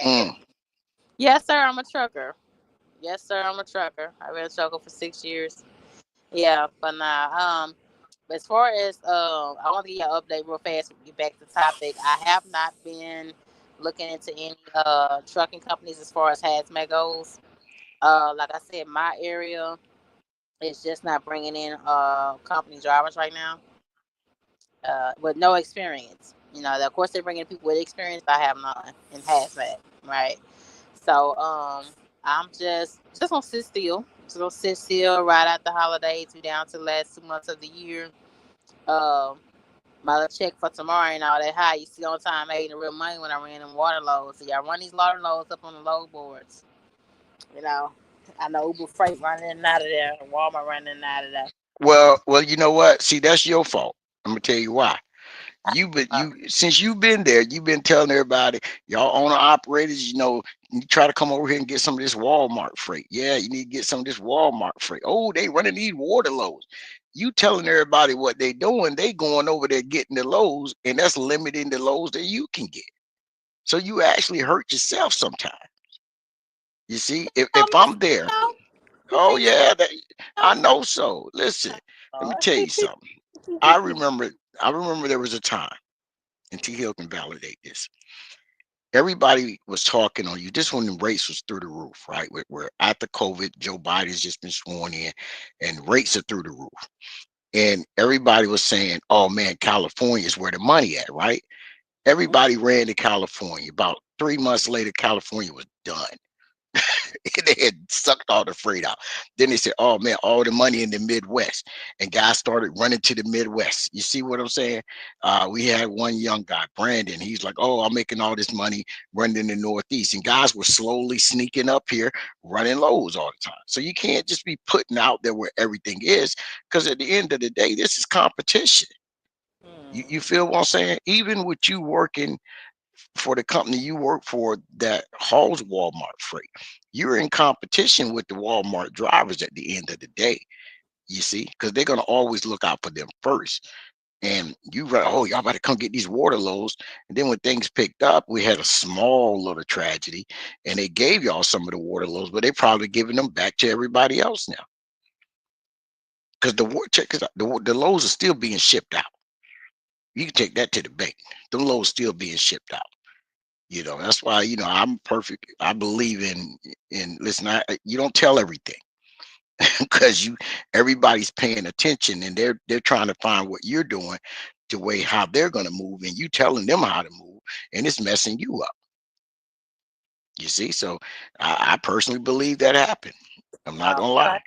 Mm. Yes, sir. I'm a trucker. Yes, sir. I'm a trucker. I've been a trucker for 6 years. Yeah, but nah. But as far as I want to give you an update real fast. Get back to the topic. I have not been looking into any trucking companies as far as hazmat goes. Like I said, my area is just not bringing in company drivers right now with no experience. Of course they're bringing people with experience, but I have none in hazmat, right? So I'm just gonna sit still. Just gonna sit still right out the holidays. We down to the last 2 months of the year. Um, My check for tomorrow ain't all that high. You see, on time, I made the real money when I ran them water loads. So y'all run these water loads up on the load boards. You know, I know Uber Freight running in and out of there, and Walmart running in and out of there. Well, you know what? See, that's your fault. I'm gonna tell you why. Uh, Since you've been there, you've been telling everybody, y'all owner operators, you try to come over here and get some of this Walmart freight. Yeah, you need to get some of this Walmart freight. Oh, they running these water loads. You telling everybody what they doing, they going over there getting the loads, and that's limiting the loads that you can get. So you actually hurt yourself sometimes. You see, if I'm there, no, you oh think so? yeah, I know so. Listen, let me Oh, tell you something. I remember I remember there was a time, and T Hill can validate this. Everybody was talking on you. This when the race was through the roof, right? We're after COVID, Joe Biden's just been sworn in, and rates are through the roof. And everybody was saying, "Oh man, California is where the money at," right? Everybody ran to California. About 3 months later, California was done. They had sucked all the freight out. Then they said, "Oh man, all the money in the Midwest," and guys started running to the Midwest. You see what I'm saying? We had one young guy, Brandon. He's like, "Oh, I'm making all this money running in the Northeast," and guys were slowly sneaking up here, running lows all the time. So you can't just be putting out there where everything is, because at the end of the day, this is competition. You feel what I'm saying? Even with you working for the company you work for that hauls Walmart freight, you're in competition with the Walmart drivers at the end of the day. You see, because they're gonna always look out for them first. And you right, oh, y'all better come get these water loads. And then when things picked up, we had a small little tragedy, and they gave y'all some of the water loads, but they probably giving them back to everybody else now. Because check this out, the loads are still being shipped out. You can take that to the bank. The loads still being shipped out. That's why, I'm perfect. I believe in listen, you don't tell everything because everybody's paying attention, and they're trying to find what you're doing to way how they're going to move, and you telling them how to move, and it's messing you up. You see, so I personally believe that happened. I'm not gonna okay. lie.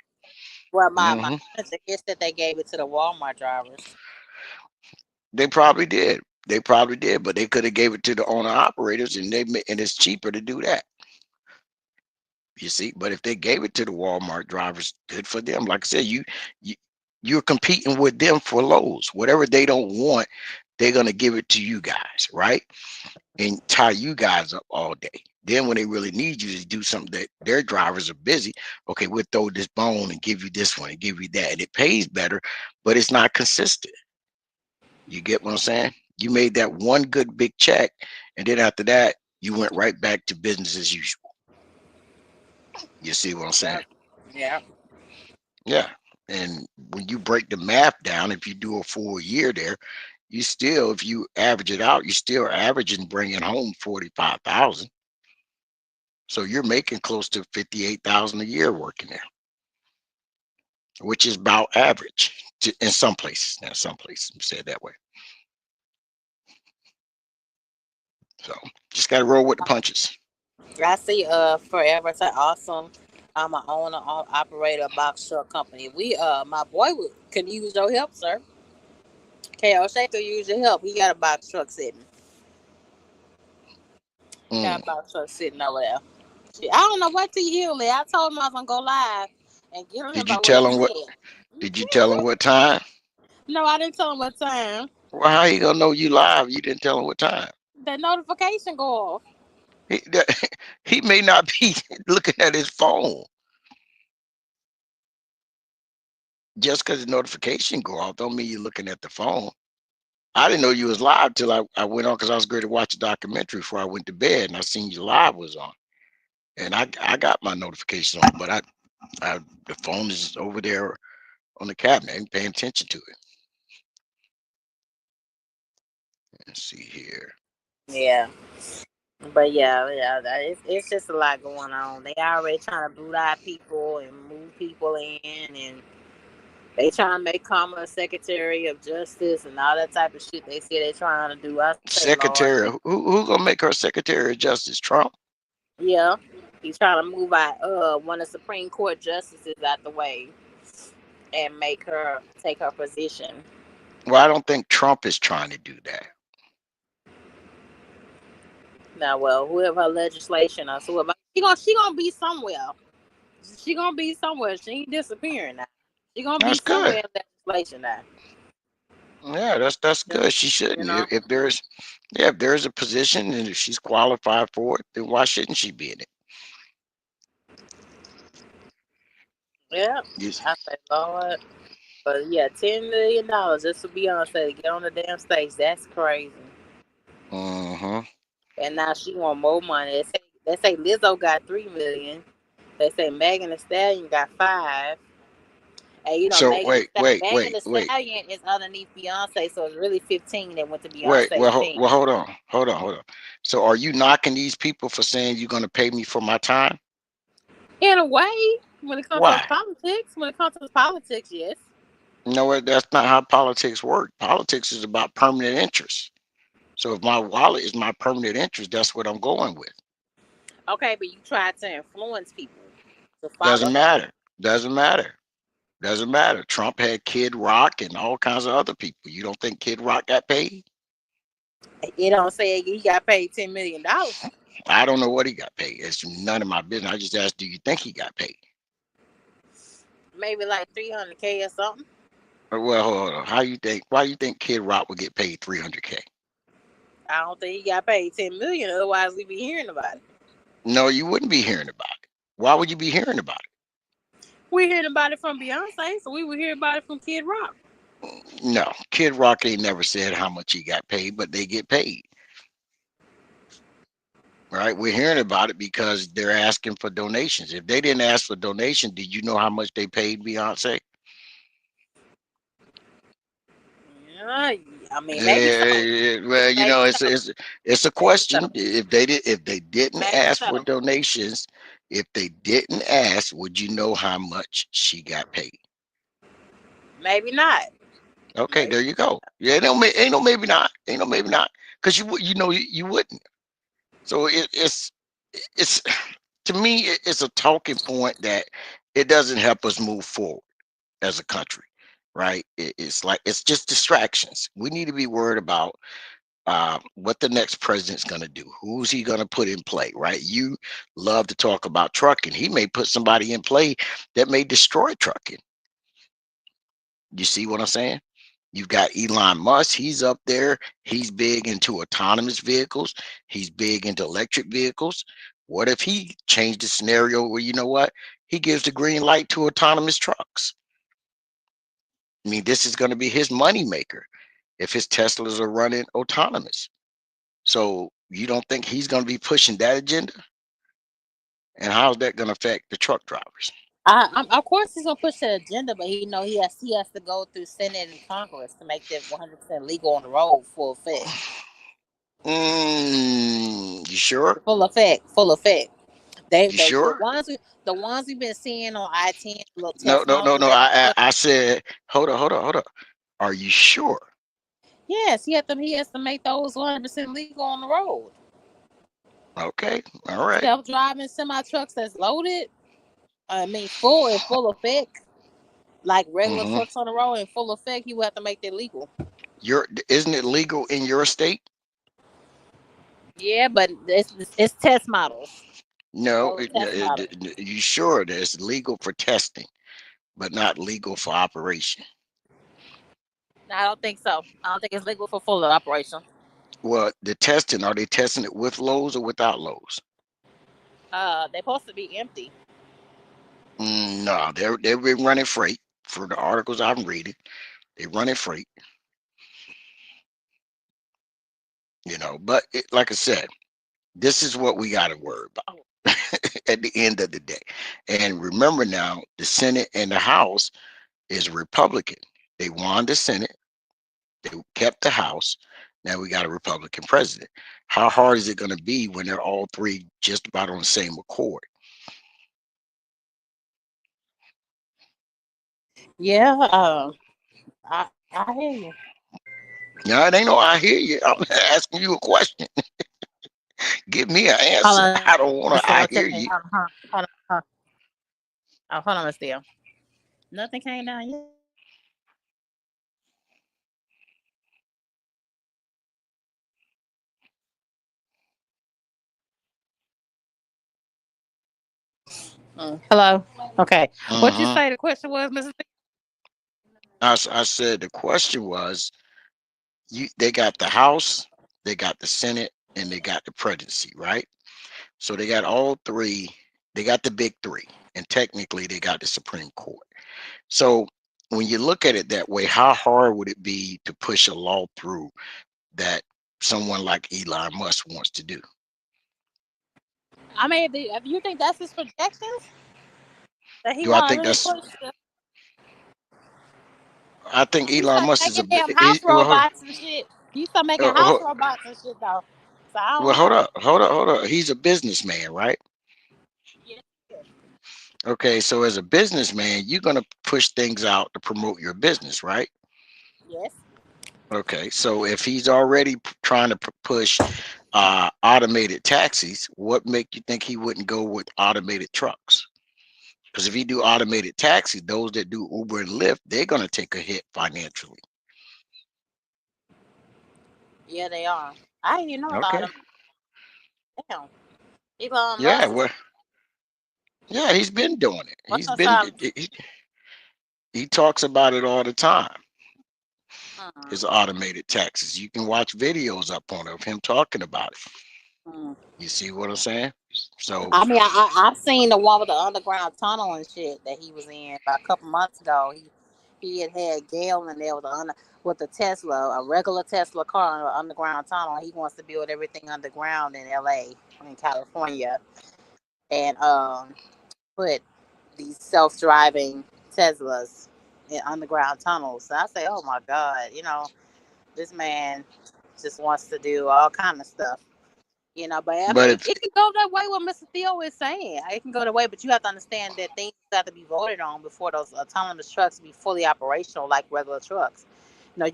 Well, my Hmm. friends, I guess that they gave it to the Walmart drivers. They probably did. They probably did, but they could have gave it to the owner operators, and it's cheaper to do that. You see, but if they gave it to the Walmart drivers, good for them. Like I said, you you're competing with them for loads. Whatever they don't want, they're gonna give it to you guys, right? And tie you guys up all day. Then when they really need you to do something that their drivers are busy, okay, we'll throw this bone and give you this one and give you that. And it pays better, but it's not consistent. You get what I'm saying? You made that one good big check, and then after that, you went right back to business as usual. You see what I'm saying? Yep. Yep. Yeah. And when you break the math down, if you do a full year there, you still, if you average it out, you still averaging bringing home 45,000. So you're making close to 58,000 a year working there, which is about average in some places. Now, some places say it that way. So just got to roll with the punches. I see. Forever say awesome. I'm an owner, operator, of box truck company. My boy can use your help, sir. KO Shay could use your help. He got a box truck sitting. He got Mm. a box truck sitting over there. Shit, I don't know what to hear. I told him I was gonna go live and get on him Did you about what tell he them what? said. Did you tell them what time? No, I didn't tell him what time. Well, how you gonna know you live? You didn't tell them what time. The notification go off. He, he may not be looking at his phone just because the notification go off. Don't mean you're looking at the phone. I didn't know you was live till I went on because I was going to watch a documentary before I went to bed, and I seen you live was on, and I got my notification on, but I the phone is over there on the cabinet. I ain't paying attention to it. Let's see here. Yeah. But yeah, it's just a lot going on. They already trying to boot out people and move people in, and they trying to make Kamala Secretary of Justice and all that type of shit. They say they trying to do. I say, Lord, Secretary, who gonna make her Secretary of Justice? Trump? yeah, he's trying to move out one of the Supreme Court justices out the way and make her take her position. Well, I don't think Trump is trying to do that. Now, well, whoever her legislation or so whoever, she gonna be somewhere. She gonna be somewhere. She ain't disappearing now. She gonna be That's good. somewhere in legislation now. Yeah, that's You good. She you shouldn't. know. If there's, yeah, if there's a position and if she's qualified for it, then why shouldn't she be in it? Yeah. Yes. I say, Lord. But yeah, $10 million just for Beyonce to get on the damn stage. That's crazy. Mm-hmm. And now she want more money. They say Lizzo got 3 million. They say Megan Thee Stallion got 5. And So wait, wait, Megan wait, Thee wait, Stallion is underneath Beyonce, so it's really 15 that went to wait. Beyonce Well, and 10. well, hold on. So are you knocking these people for saying you're going to pay me for my time? In a way, when it comes to Why? politics, yes. No, that's not how politics work. Politics is about permanent interest. So if my wallet is my permanent interest, that's what I'm going with. Okay, but you tried to influence people to follow Doesn't him. matter. Doesn't matter. Doesn't matter. Trump had Kid Rock and all kinds of other people. You don't think Kid Rock got paid? It don't say he got paid $10 million. I don't know what he got paid. It's none of my business. I just asked, do you think he got paid? Maybe like 300K or something. Well, hold on. How you think? Why you think Kid Rock would get paid 300K? I don't think he got paid 10 million. Otherwise, we'd be hearing about it. No, you wouldn't be hearing about it. Why would you be hearing about We're hearing about it from Beyonce, so we would hear about it from Kid Rock. it? No, Kid Rock ain't never said how much he got paid, but they get paid. Right? We're hearing about it because they're asking for donations. If they didn't ask for donation, did you know how much they paid Beyonce? Yeah, I mean, maybe so. Well, Maybe so. it's a Maybe so. question. If they didn't Maybe ask for so. donations, if they didn't ask, would you know how much she got paid? Maybe not. Okay, Maybe. there you go. Yeah, ain't no maybe not. Ain't no maybe not. Because you wouldn't. So it's to me it's a talking point that it doesn't help us move forward as a country, right? It's like it's just distractions. We need to be worried about what the next president's going to do. Who's he going to put in play, right? You love to talk about trucking. He may put somebody in play that may destroy trucking. You see what I'm saying? You've got Elon Musk. He's up there. He's big into autonomous vehicles. He's big into electric vehicles. What if he changed the scenario where, you know what? He gives the green light to autonomous trucks. I mean, this is going to be his money maker if his Teslas are running autonomous. So you don't think he's going to be pushing that agenda? And how's that going to affect the truck drivers? Of course, he's gonna push the agenda, but he has to go through Senate and Congress to make that 100% legal on the road, full effect. You sure? Full effect. Full effect. They You they the sure? ones the ones we've been seeing on I-10, little No, test no, no, models. no. I said, hold on. Are you sure? Yes, he has to make those 100% legal on the road. Okay, all right. Self-driving semi trucks that's loaded. I mean, full effect. Like regular Mm-hmm. trucks on the road in full effect, he would have to make that legal. Isn't it legal in your state? Yeah, but it's test models. No, Those test models. you sure that it's legal for testing, but not legal for operation? No, I don't think so. I don't think it's legal for full operation. Well, the testing, are they testing it with loads or without loads? They're supposed to be empty. No, they've been running freight for the articles I'm reading. They running freight, but like I said, this is what we got to worry about at the end of the day. And remember now, the Senate and the House is Republican. They won the Senate, they kept the House. Now we got a Republican president. How hard is it going to be when they're all three just about on the same accord? Yeah, I hear you. Now, it ain't no I hear you. I'm asking you a question. Give me an Hold answer. on, I don't want to I Mister. hear Hold on, you. hold on, hold on, Mister. Nothing came down yet. Hello. Okay. What you Uh-huh. say? The question was, Mrs. I said the question was, they got the House, they got the Senate, and they got the presidency, right? So they got all three. They got the big three, and technically they got the Supreme Court. So when you look at it that way, how hard would it be to push a law through that someone like Elon Musk wants to do? I mean, if you think that's his projections that he Do I want to think really that's? push, I think you Elon start Musk is making damn house well, robots and shit. You start making house robots and shit though. So I don't well, know. hold up. He's a businessman, right? Yeah. Okay, so as a businessman, you're gonna push things out to promote your business, right? Yes. Okay, so if he's already trying to push automated taxis, what make you think he wouldn't go with automated trucks? Because if you do automated taxi, those that do Uber and Lyft, they're gonna take a hit financially. Yeah, they are. I didn't even know about Okay, them. Damn. Elon yeah, Musk. well, yeah, he's been doing it. What's He's up, been Simon? he talks about it all the time. Hmm. His automated taxis. You can watch videos up on it of him talking about it. Hmm. You see what I'm saying? So, I mean, I've seen the one with the underground tunnel and shit that he was in about a couple months ago. He had Gail in there with the Tesla, a regular Tesla car in an underground tunnel. He wants to build everything underground in LA, in California, and put these self-driving Teslas in underground tunnels. So I say, oh my God, this man just wants to do all kind of stuff. But I but mean, if it can go that way. What Mr. Theo is saying, it can go that way, but you have to understand that things have to be voted on before those autonomous trucks be fully operational, like regular trucks.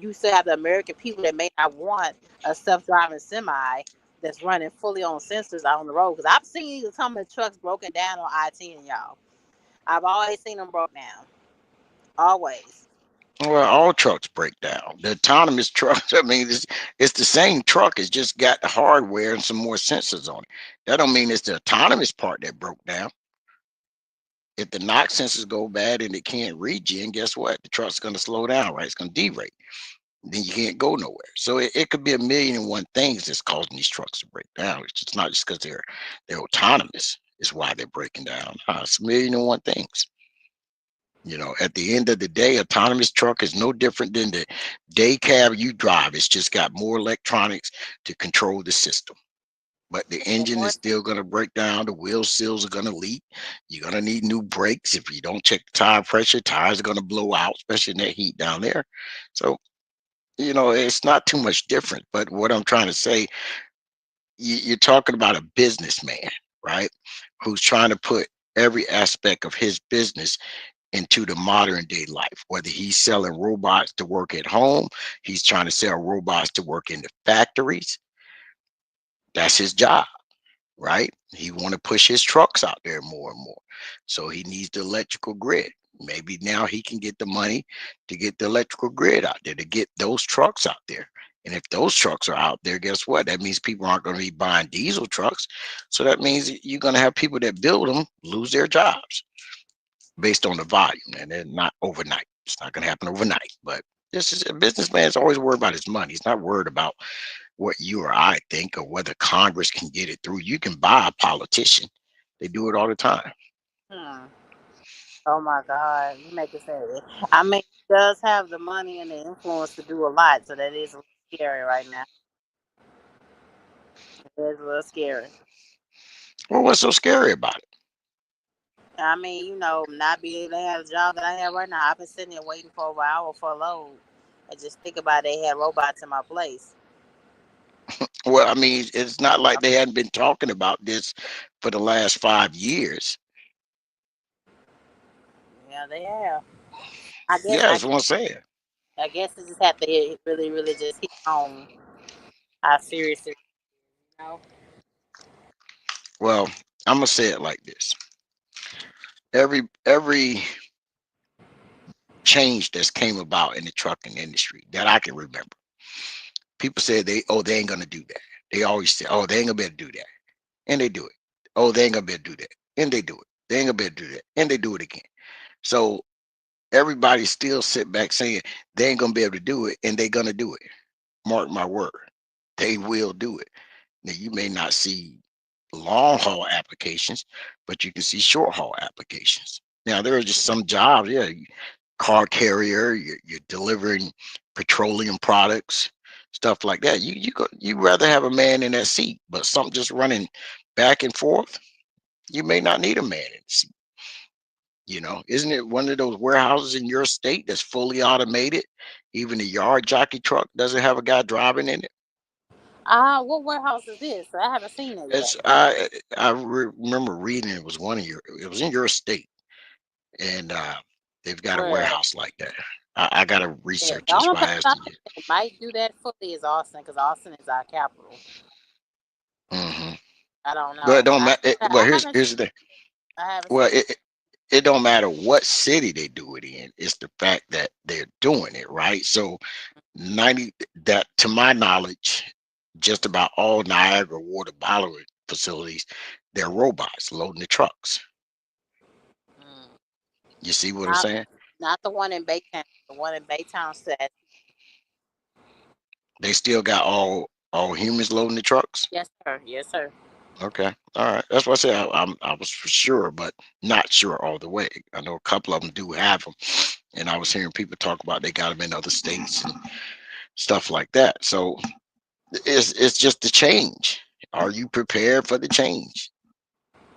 You still have the American people that may not want a self-driving semi that's running fully on sensors out on the road. Because I've seen some of the trucks broken down on I-10, y'all. I've always seen them broke down, always. well, all trucks break down. The autonomous trucks, I mean, it's the same truck. It's just got the hardware and some more sensors on it. That don't mean it's the autonomous part that broke down. If the knock sensors go bad and it can't regen, guess what? The truck's going to slow down, right? It's going to derate. Then you can't go nowhere. So it could be a million and one things that's causing these trucks to break down. It's just not just because they're autonomous. Is why they're breaking down. It's a million and one things. At the end of the day, autonomous truck is no different than the day cab you drive. It's just got more electronics to control the system. But the And engine more, is still going to break down. The wheel seals are going to leak. You're going to need new brakes. If you don't check the tire pressure, tires are going to blow out, especially in that heat down there. So, it's not too much different. But what I'm trying to say, you're talking about a businessman, right? Who's trying to put every aspect of his business into the modern day life, whether he's selling robots to work at home, he's trying to sell robots to work in the factories. That's his job, right? He want to push his trucks out there more and more. So he needs the electrical grid. Maybe now he can get the money to get the electrical grid out there, to get those trucks out there. And if those trucks are out there, guess what? That means people aren't going to be buying diesel trucks. So that means you're going to have people that build them lose their jobs based on the volume, and then not overnight. It's not going to happen overnight. But this is a businessman is always worried about his money. He's not worried about what you or I think or whether Congress can get it through. You can buy a politician. They do it all the time. hmm. Oh my God, you make it say it. I mean, he does have the money and the influence to do a lot, so that is a little scary right now. It is a little scary. Well, what's so scary about it? I mean, not being able to have the job that I have right now. I've been sitting there waiting for over an hour for a load. And just think about it, they had robots in my place. Well, I mean, it's not like they hadn't been talking about this for the last 5 years. Yeah, they have. I guess Yeah, I that's what I'm saying. I guess it just had to really, really just hit home how serious it is, you know. Well, I'm gonna say it like this: every change that's came about in the trucking industry that I can remember, people said they ain't gonna do that. They always say, oh, they ain't gonna be able to do that, and they do it. Oh, they ain't gonna be able to do that, and they do it. They ain't gonna be able to do that, and they do it again. So everybody still sit back saying they ain't gonna be able to do it, and they're gonna do it. Mark my word, they will do it. Now you may not see long haul applications, but you can see short haul applications. Now there are just some jobs, yeah, car carrier, you're delivering petroleum products, stuff like that. You rather have a man in that seat, but something just running back and forth, you may not need a man in the seat. Isn't it one of those warehouses in your state that's fully automated? Even the yard jockey truck doesn't have a guy driving in it. What warehouse is this? I haven't seen it yet. It's I remember reading it was it was in your state, and they've got a Where? warehouse like that. I gotta Yeah, research the this only by place I asking you. think they might do that fully is Austin, because Austin is our capital. Hmm. I don't But it know. don't matter. Well, I haven't here's the thing. I haven't Well, seen it. it don't matter what city they do it in. It's the fact that they're doing it right. So 90 that to my knowledge, just about all Niagara water bottling facilities, they're robots loading the trucks. Mm. You see what I'm Not saying? not the one in Baytown. The one in Baytown said, They still got all humans loading the trucks. "Yes, sir. Yes, sir." Okay, all right. That's what I said. I was for sure, but not sure all the way. I know a couple of them do have them, and I was hearing people talk about they got them in other states and stuff like that. So it's just the change. Are you prepared for the change?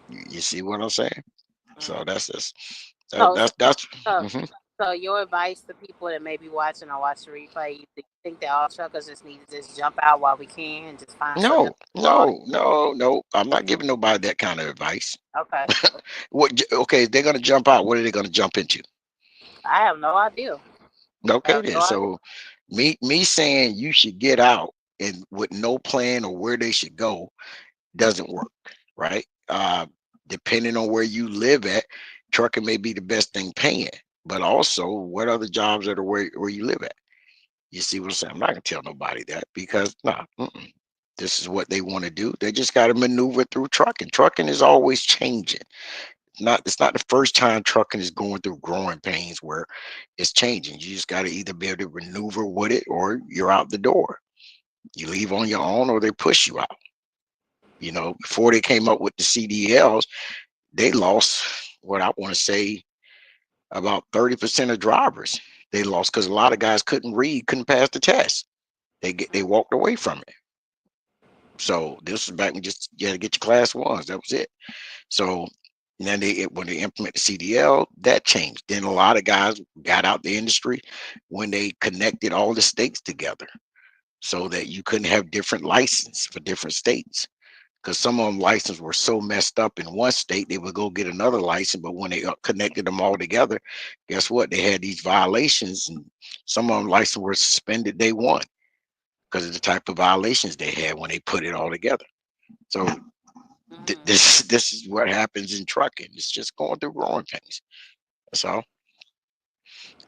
You see what I'm saying? So Mm. that's just So, so, that's. so, Mhm. so your advice to people that may be watching or watch the replay, you think that all truckers just need to just jump out while we can and just find something else No, to do all day? no, no, no. I'm not giving nobody that kind of advice. Okay. Okay, they're gonna jump out. What are they gonna jump into? I have no idea. I Okay, have then. no idea. So me saying you should get out and with no plan or where they should go doesn't work, right? Depending on where you live at, trucking may be the best thing paying, but also what other jobs are where you live at? You see what I'm saying? I'm not gonna tell nobody that because nah, this is what they want to do. They just got to maneuver through trucking. Trucking is always changing. It's not the first time trucking is going through growing pains where it's changing. You just got to either be able to maneuver with it or you're out the door. You leave on your own or they push you out. Before they came up with the CDLs, they lost what I want to say about 30% of drivers. They lost because a lot of guys couldn't read, couldn't pass the test. They walked away from it. So this was back when just you had to get your class ones. That was it. So then when they implement the CDL, that changed. Then a lot of guys got out the industry when they connected all the states together so that you couldn't have different license for different states. Because some of them licenses were so messed up in one state, they would go get another license. But when they connected them all together, guess what? They had these violations, and some of them licenses were suspended day one because of the type of violations they had when they put it all together. So Mm-hmm. this is what happens in trucking. It's just going through growing pains. That's all.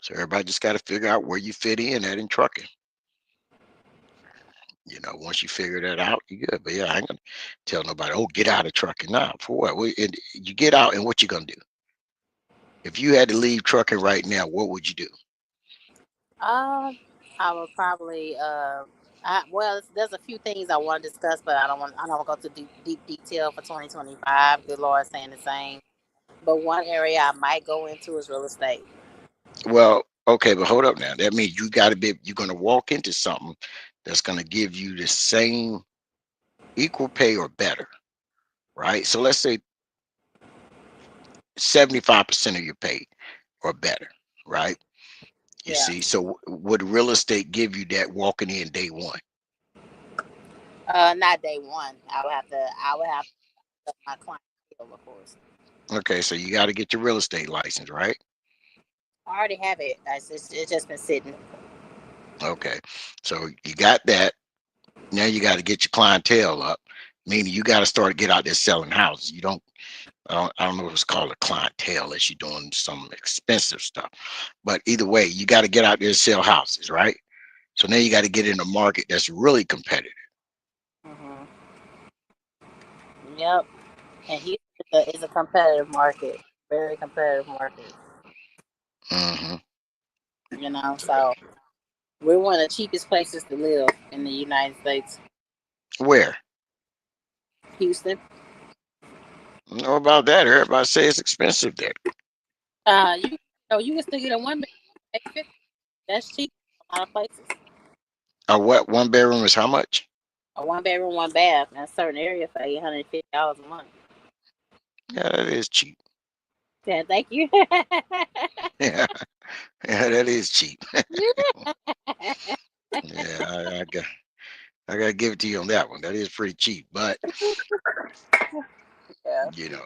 So everybody just got to figure out where you fit in at in trucking. Once you figure that out, you good. But yeah, I ain't gonna tell nobody, oh, get out of trucking now. For what? You get out, and what you gonna do? If you had to leave trucking right now, what would you do? Um, I would probably there's a few things I want to discuss, but I don't want to go to deep detail for 2025. Good Lord, saying the same. But one area I might go into is real estate. Well, okay, but hold up now. That means you're gonna walk into something that's gonna give you the same equal pay or better, right? So let's say 75% of your pay or better, right? You Yeah. see, so would real estate give you that walking in day one? Not day one. I would have to my clientele, of course. Okay, so you got to get your real estate license, right? I already have it. It's just been sitting. Okay, so you got that. Now you got to get your clientele up, meaning you got to start to get out there selling houses. You don't, I don't know if it's called a clientele unless you're doing some expensive stuff. But either way, you got to get out there and sell houses, right? So now you got to get in a market that's really competitive. Hmm. Yep. And Houston it's a competitive market, very competitive market. Mm-hmm. So we're one of the cheapest places to live in the United States. Where? Houston. Know about that? Everybody say it's expensive there. You can still get a 1 bedroom. $850. That's cheap. A lot of places. What 1 bedroom is how much? A 1 bedroom, 1 bath in a certain area for $850 a month. Yeah, that is cheap. Yeah, thank you. Yeah, yeah, that is cheap. Yeah, I got to give it to you on that one. That is pretty cheap, but Yeah. you know,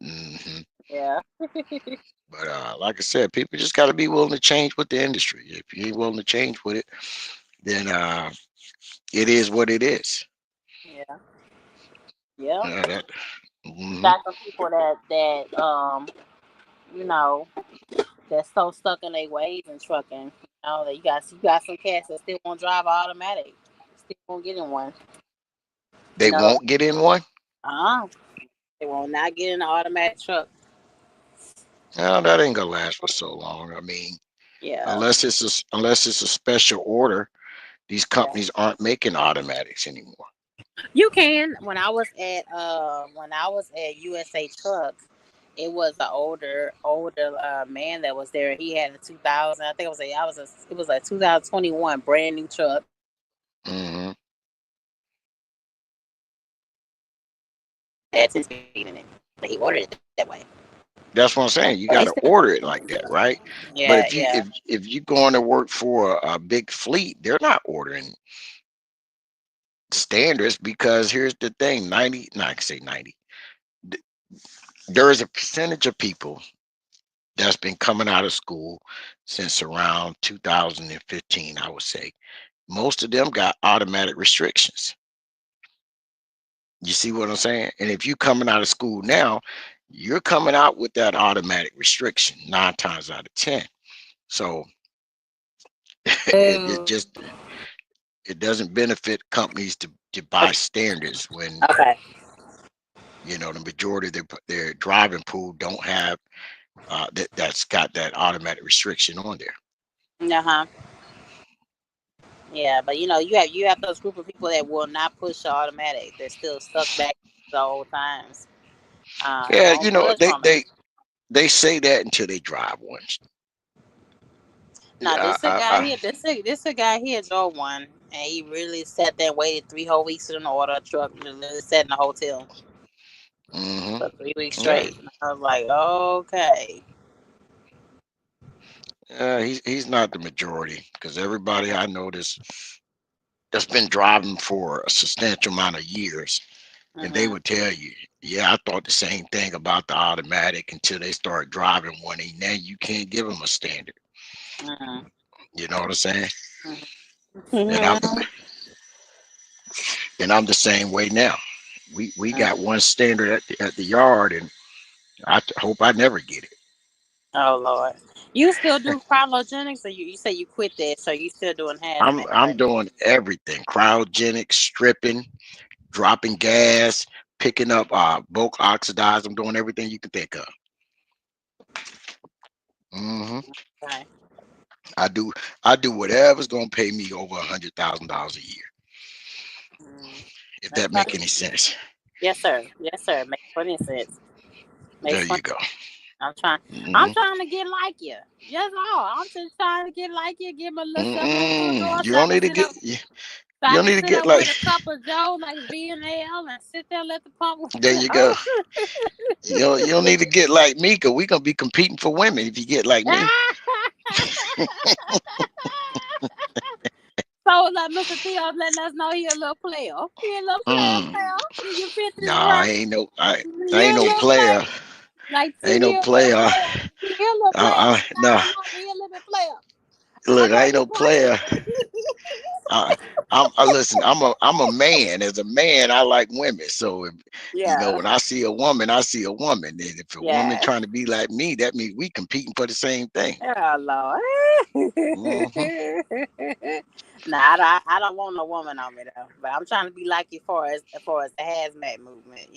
hmm Yeah. but like I said, people just got to be willing to change with the industry. If you ain't willing to change with it, then it is what it is. Yeah. Yeah. That. Hmm. Got some people that you know that's so stuck in their ways in trucking. That you got some cats that still won't drive automatic. Still won't get in one. You They know. won't get in one. Uh-huh. They will not get in an automatic truck. No, that ain't gonna last for so long. I mean, Yeah. unless it's a special order, these Yeah. companies aren't making automatics anymore. You can. When I was at USA Trucks, it was an older man that was there. He had a 2000. I think it was a 2021 brand new truck. Hmm. Had 10 speed in it. But he ordered it that way. That's what I'm saying. You But got they to still. order it like that, right? But Yeah, yeah. if you going to work for a big fleet, they're not ordering standards because here's the thing: 90, no, I can say 90. There is a percentage of people that's been coming out of school since around 2015, I would say. Most of them got automatic restrictions. You see what I'm saying? And if you coming out of school now, you're coming out with that automatic restriction 9 times out of 10. So it Oh, just it doesn't benefit companies to buy standards when okay. the majority of their driving pool don't have that's got that automatic restriction on there. Uh-huh. Yeah, but you have those group of people that will not push the automatic. They're still stuck back to the old times. Yeah, Won't budge they from it. they say that until they drive one. Now Yeah, this a guy here. This a guy here drove one, and he really sat there and waited 3 whole weeks in order a truck. Literally sat in a hotel hmm for 3 weeks yeah, straight. And I was like, okay. he's not the majority because everybody I know that's been driving for a substantial amount of years, and they Mhm. would tell you, yeah, I thought the same thing about the automatic until they start driving one, and now you can't give them a standard. Mhm. You know what I'm saying? And I'm Mhm. and I'm the same way now. We got Mhm. one standard at the yard, and hope I never get it. Oh Lord, you still do cryogenics, or you say you quit that, so you still doing hazmat, I'm right? doing everything: cryogenic, stripping, dropping gas, picking up bulk oxidized. I'm doing everything you can think of. Hmm. Okay. I do I do whatever's gonna pay me over $100,000 a year, Mm. if That's that make right. any sense. Yes, sir. Yes, sir. Makes plenty of sense. There Makes you plenty. go. I'm trying. I'm Hmm. trying to get like you. That's all. I'm just trying to get like you. Give my little self a little two-door You so I don't can need to sit get up. you, So you I don't can need to sit get up like with a cup of Joe like V and L and sit there and let the pump. there you go. You don't need to get like me because we gonna be competing for women if you get like me. So like Mr. Theo letting us know he a little player. He a little Mm. player. You fit No, this right. I You ain't a no little player. player. Like I ain't T, no he a little player. player. He a little player. No, He a little bit player. I look, I know ain't you no player. right. I, listen. I'm a man. As a man, I like women. So if, Yeah. when I see a woman, I see a woman. And if a woman Yeah. trying to be like me, that means we competing for the same thing. Oh Lord. Hmm. Nah, I don't want no woman on me though. But I'm trying to be like you for as the hazmat movement.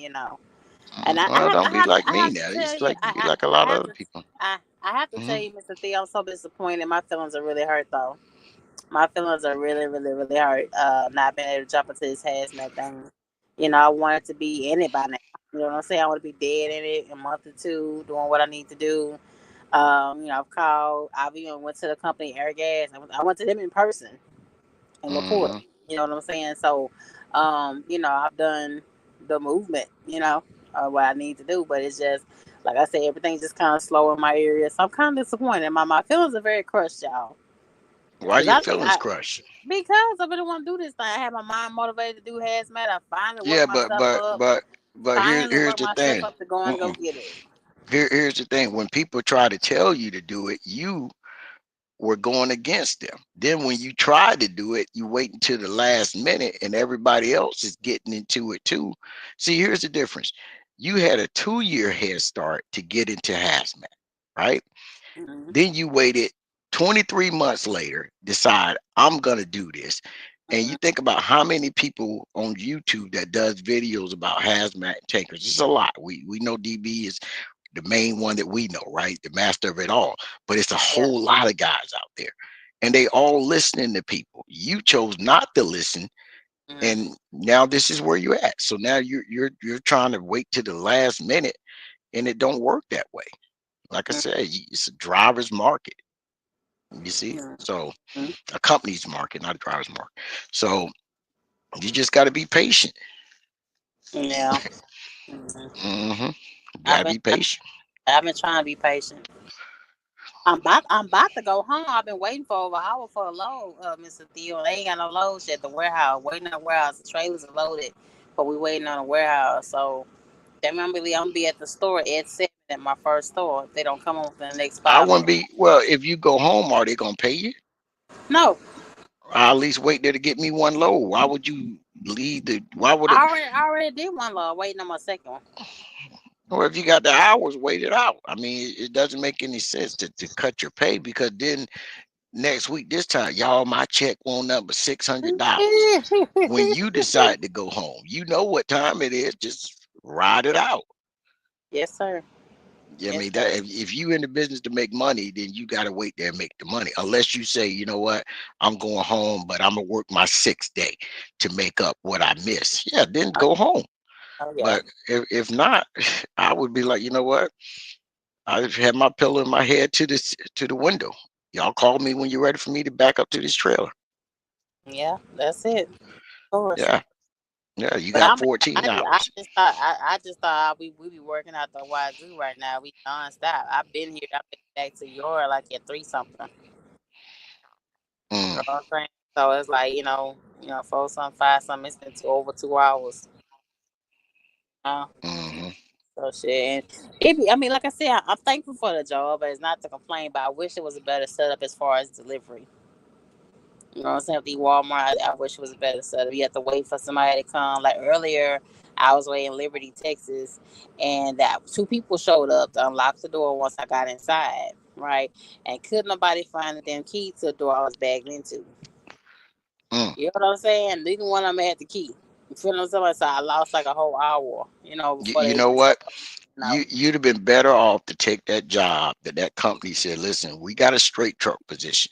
And Well, don't be like I me have to now. tell It's you, like you be like a lot of other people. I have to tell Hmm you, Mr. Theo, I'm so disappointed. My feelings are really hurt though. My feelings are really, really, really hurt. Not being able to jump into this hazmat thing. You know, I wanted to be in it by now. You know what I'm saying? I want to be dead in it in a month or two, doing what I need to do. You know, I've called. I've even went to the company Air Gas. I went to them in person and report. hmm You know what I'm saying? So, you know, I've done the movement. You know, what I need to do, but it's just like I said, everything's just kind of slow in my area. So I'm kind of disappointed. My feelings are very crushed, y'all. Why Cause your I think feelings crushed? because I really want to do this thing. I had my mind motivated to do hazmat. I finally Yeah, worked myself up. but Finally here's worked the myself thing. up to go and go Mm-mm. get it. Here's the thing. When people try to tell you to do it, you were going against them. Then when you try to do it, you wait until the last minute and everybody else is getting into it too. See, here's the difference. You had a 2-year head start to get into hazmat, right? Mm-hmm. Then you waited 23 months later, decide I'm gonna do this. And Mm-hmm. you think about how many people on YouTube that does videos about hazmat tankers. It's a lot. We know DB is the main one that we know, right? The master of it all. But it's a Yeah. whole lot of guys out there. And they all listening to people. You chose not to listen. Mm-hmm. And now this is where you're at. So now you're trying to wait to the last minute and it don't work that way. Like I said, it's a driver's market. You see? So Mm-hmm. a company's market, not a driver's market. So you just got to be patient. Yeah. Mm-hmm. Hmm You got I've to been be patient. I've been trying to be patient. I'm about to go home. I've been waiting for over an hour for a load, Mr. Theo. They ain't got no loads yet. The warehouse, waiting on the warehouse. The trailers are loaded, but we waiting on the warehouse. So they remember I'm gonna be at the store at 7 at my first store. If they don't come on within the next I 5 wouldn't minutes. be, well, if you go home, are they going to pay you? No, I at least wait there to get me one load. Why would you leave the? Why would it? I already did one load. Waiting on my second one. Or if you got the hours, wait it out. I mean, it doesn't make any sense to cut your pay because then next week this time, y'all, my check won't number $600. When you decide to go home, you know what time it is. Just ride it out. Yes, sir. Yeah, I Yes, mean that sir. if you in the business to make money, then you got to wait there and make the money. Unless you say, you know what, I'm going home, but I'm gonna work my 6th day to make up what I miss. Yeah, then go home. Oh yeah. But if not, I would be like, you know what? I just had my pillow in my head to the window. Y'all call me when you're ready for me to back up to this trailer. Yeah, that's it. Of course. Yeah, yeah. You But got 14 I hours. just thought I just thought we be working out the wazoo right now. We nonstop. I've been here. I've been back to your like at 3 something. You Mm, know what I'm saying? So it's like 4 something, 5 something. It's been over 2 hours. Uh, hmm so shit. And I mean, like I said, I'm thankful for the job, but it's not to complain. But I wish it was a better setup as far as delivery. You know what I'm saying? With the Walmart, I wish it was a better setup. You have to wait for somebody to come. Like earlier, I was way in Liberty, Texas, and that 2 people showed up to unlock the door once I got inside, right? And could nobody find the damn key to the door I was bagged into. mm. You know what I'm saying? Neither one of them had the key. You feel what I'm saying? So I lost like a whole hour, before You they know even showed what? up. You know? You'd have been better off to take that job that company said, listen, we got a straight truck position.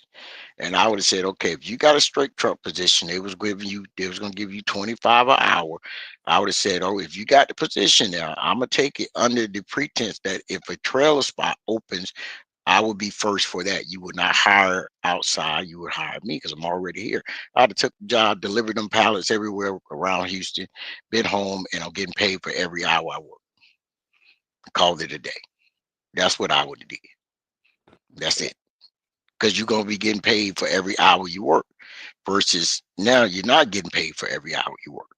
And I would have said, okay, if you got a straight truck position, they was going to give you 25 an hour. I would have said, oh, if you got the position there, I'm going to take it under the pretense that if a trailer spot opens, I would be first for that. You would not hire outside. You would hire me because I'm already here. I'd have took the job, delivered them pallets everywhere around Houston, been home, and I'm getting paid for every hour I work. Called it a day. That's what I would have did. That's it. Because you're going to be getting paid for every hour you work versus now you're not getting paid for every hour you work.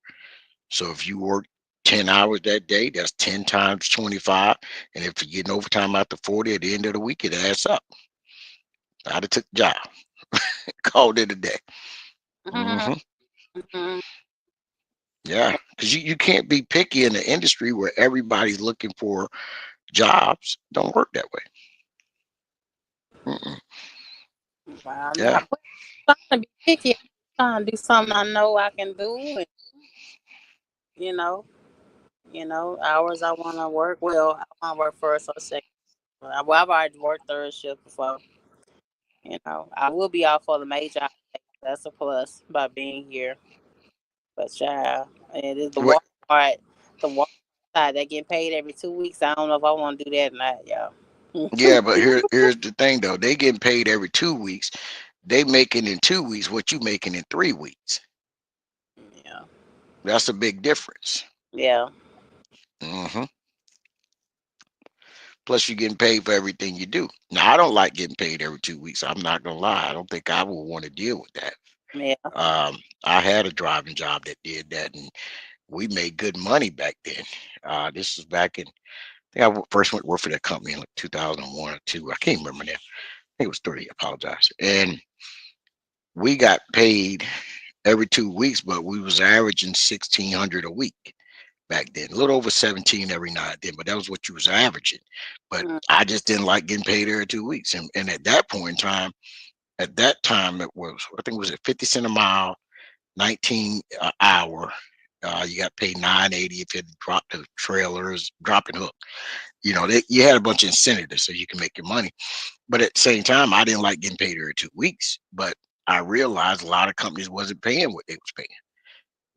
So if you work 10 hours that day, that's 10 times 25. And if you're getting overtime after 40 at the end of the week, it adds up. I'd have took the job, called it a day. Hmm Yeah, because you can't be picky in an industry where everybody's looking for jobs. Don't work that way. Mm-mm. Well, I'm Yeah. not trying to be picky. I'm trying to do something I know I can do, and you know. Hours I want to work. Well, I want to work first or second. Well, I've already worked third shift before. I will be off for the major holidays. That's a plus by being here. But child, it is the What? Walmart, the Walmart side. They getting paid every 2 weeks. I don't know if I want to do that or not, y'all. Yeah, but here's the thing though. They getting paid every 2 weeks. They making in 2 weeks what you making in 3 weeks. Yeah, That's a big difference. yeah. hmm Plus, you're getting paid for everything you do. Now, I don't like getting paid every 2 weeks. I'm not gonna lie. I don't think I would want to deal with that. Yeah. I had a driving job that did that, and we made good money back then. This was back in. I think first went to work for that company in like 2001 or two. I can't remember now. I think it was 30. I apologize. And we got paid every 2 weeks, but we was averaging 1,600 a week back then, a little over 17 every now and then, but that was what you was averaging. But Mm, I just didn't like getting paid every 2 weeks. And at that point in time, it was, I think it was at 50 cent a mile, 19 an hour. You got paid 9.80 if you had to drop the trailers, drop and hook. You had a bunch of incentives so you can make your money. But at the same time, I didn't like getting paid every 2 weeks. But I realized a lot of companies wasn't paying what they was paying.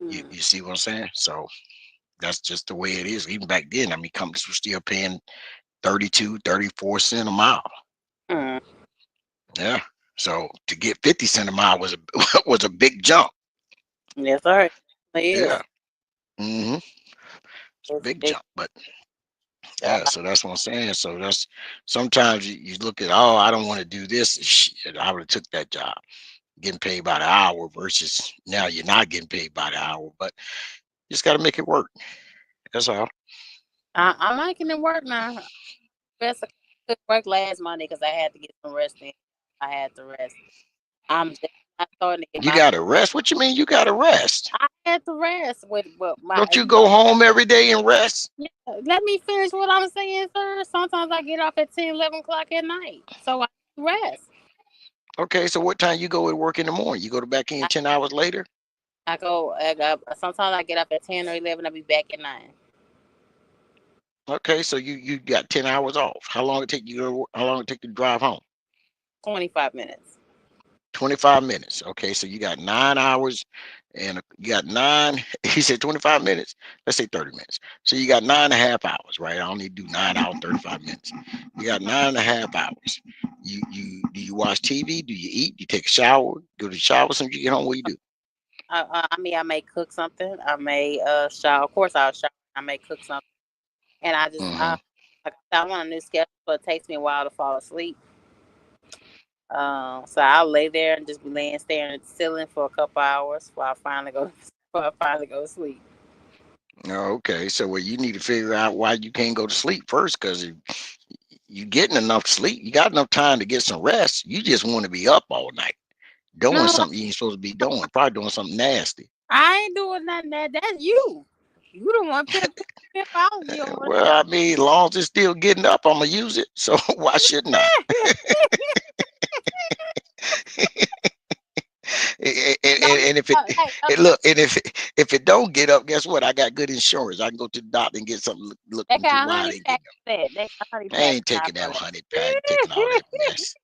You, mm, you see what I'm saying? So that's just the way it is. Even back then, I mean, companies were still paying 32, 34 cent a mile. mm. Yeah. So to get 50 cent a mile was a was a big jump. Yes, sir. It Yeah. is. hmm It's a It's a big big jump. But job. yeah, so that's what I'm saying. So that's sometimes you look at, oh, I don't want to do this. Shit, I would have took that job, getting paid by the hour versus now you're not getting paid by the hour, but you just got to make it work. That's all. I'm liking it work now. Best I could work last Monday because I had to get some rest in. I had to rest. I'm just not starting to get You my. got to rest. What you mean you got to rest? I had to rest with my. Don't you go home every day and rest? Yeah, let me finish what I'm saying, sir. Sometimes I get off at 10, 11 o'clock at night, so I rest. Okay, so what time you go to work in the morning? You go to back in I, 10 hours later? sometimes I get up at 10 or 11. I'll be back at 9. Okay, so you got 10 hours off. How long it take you how long it take you to drive home? 25 minutes. 25 minutes. Okay, so you got 9 hours and you got nine, he said 25 minutes. Let's say 30 minutes. So you got 9.5 hours, right? I only do 9 hours, 35 minutes. You got 9.5 hours. Do you watch TV? Do you eat? Do you take a shower? Go to the shower? Something you get home, what do you do? I may cook something. I may shower. Of course, I'll shower. I may cook something, and hmm like I said, I want a new schedule, but it takes me a while to fall asleep. So I'll lay there and just be laying staring at the ceiling for a couple hours before I finally go before I finally go to sleep. Okay, so well, you need to figure out why you can't go to sleep first, because you getting enough sleep. You got enough time to get some rest. You just want to be up all night doing No, something you ain't supposed to be doing. Probably doing something nasty. I ain't doing nothing. That's you. You the one pimp out you over Well, I mean, as long as it's still getting up, I'm gonna use it. So why shouldn't I? there. No, And if it hey, look, and if it don't get up, guess what? I got good insurance. I can go to the doctor and get something look they into got a why honey they pack getting up. for that. They got a honey I pack ain't out taking for that that. honey pack, taking all that mess,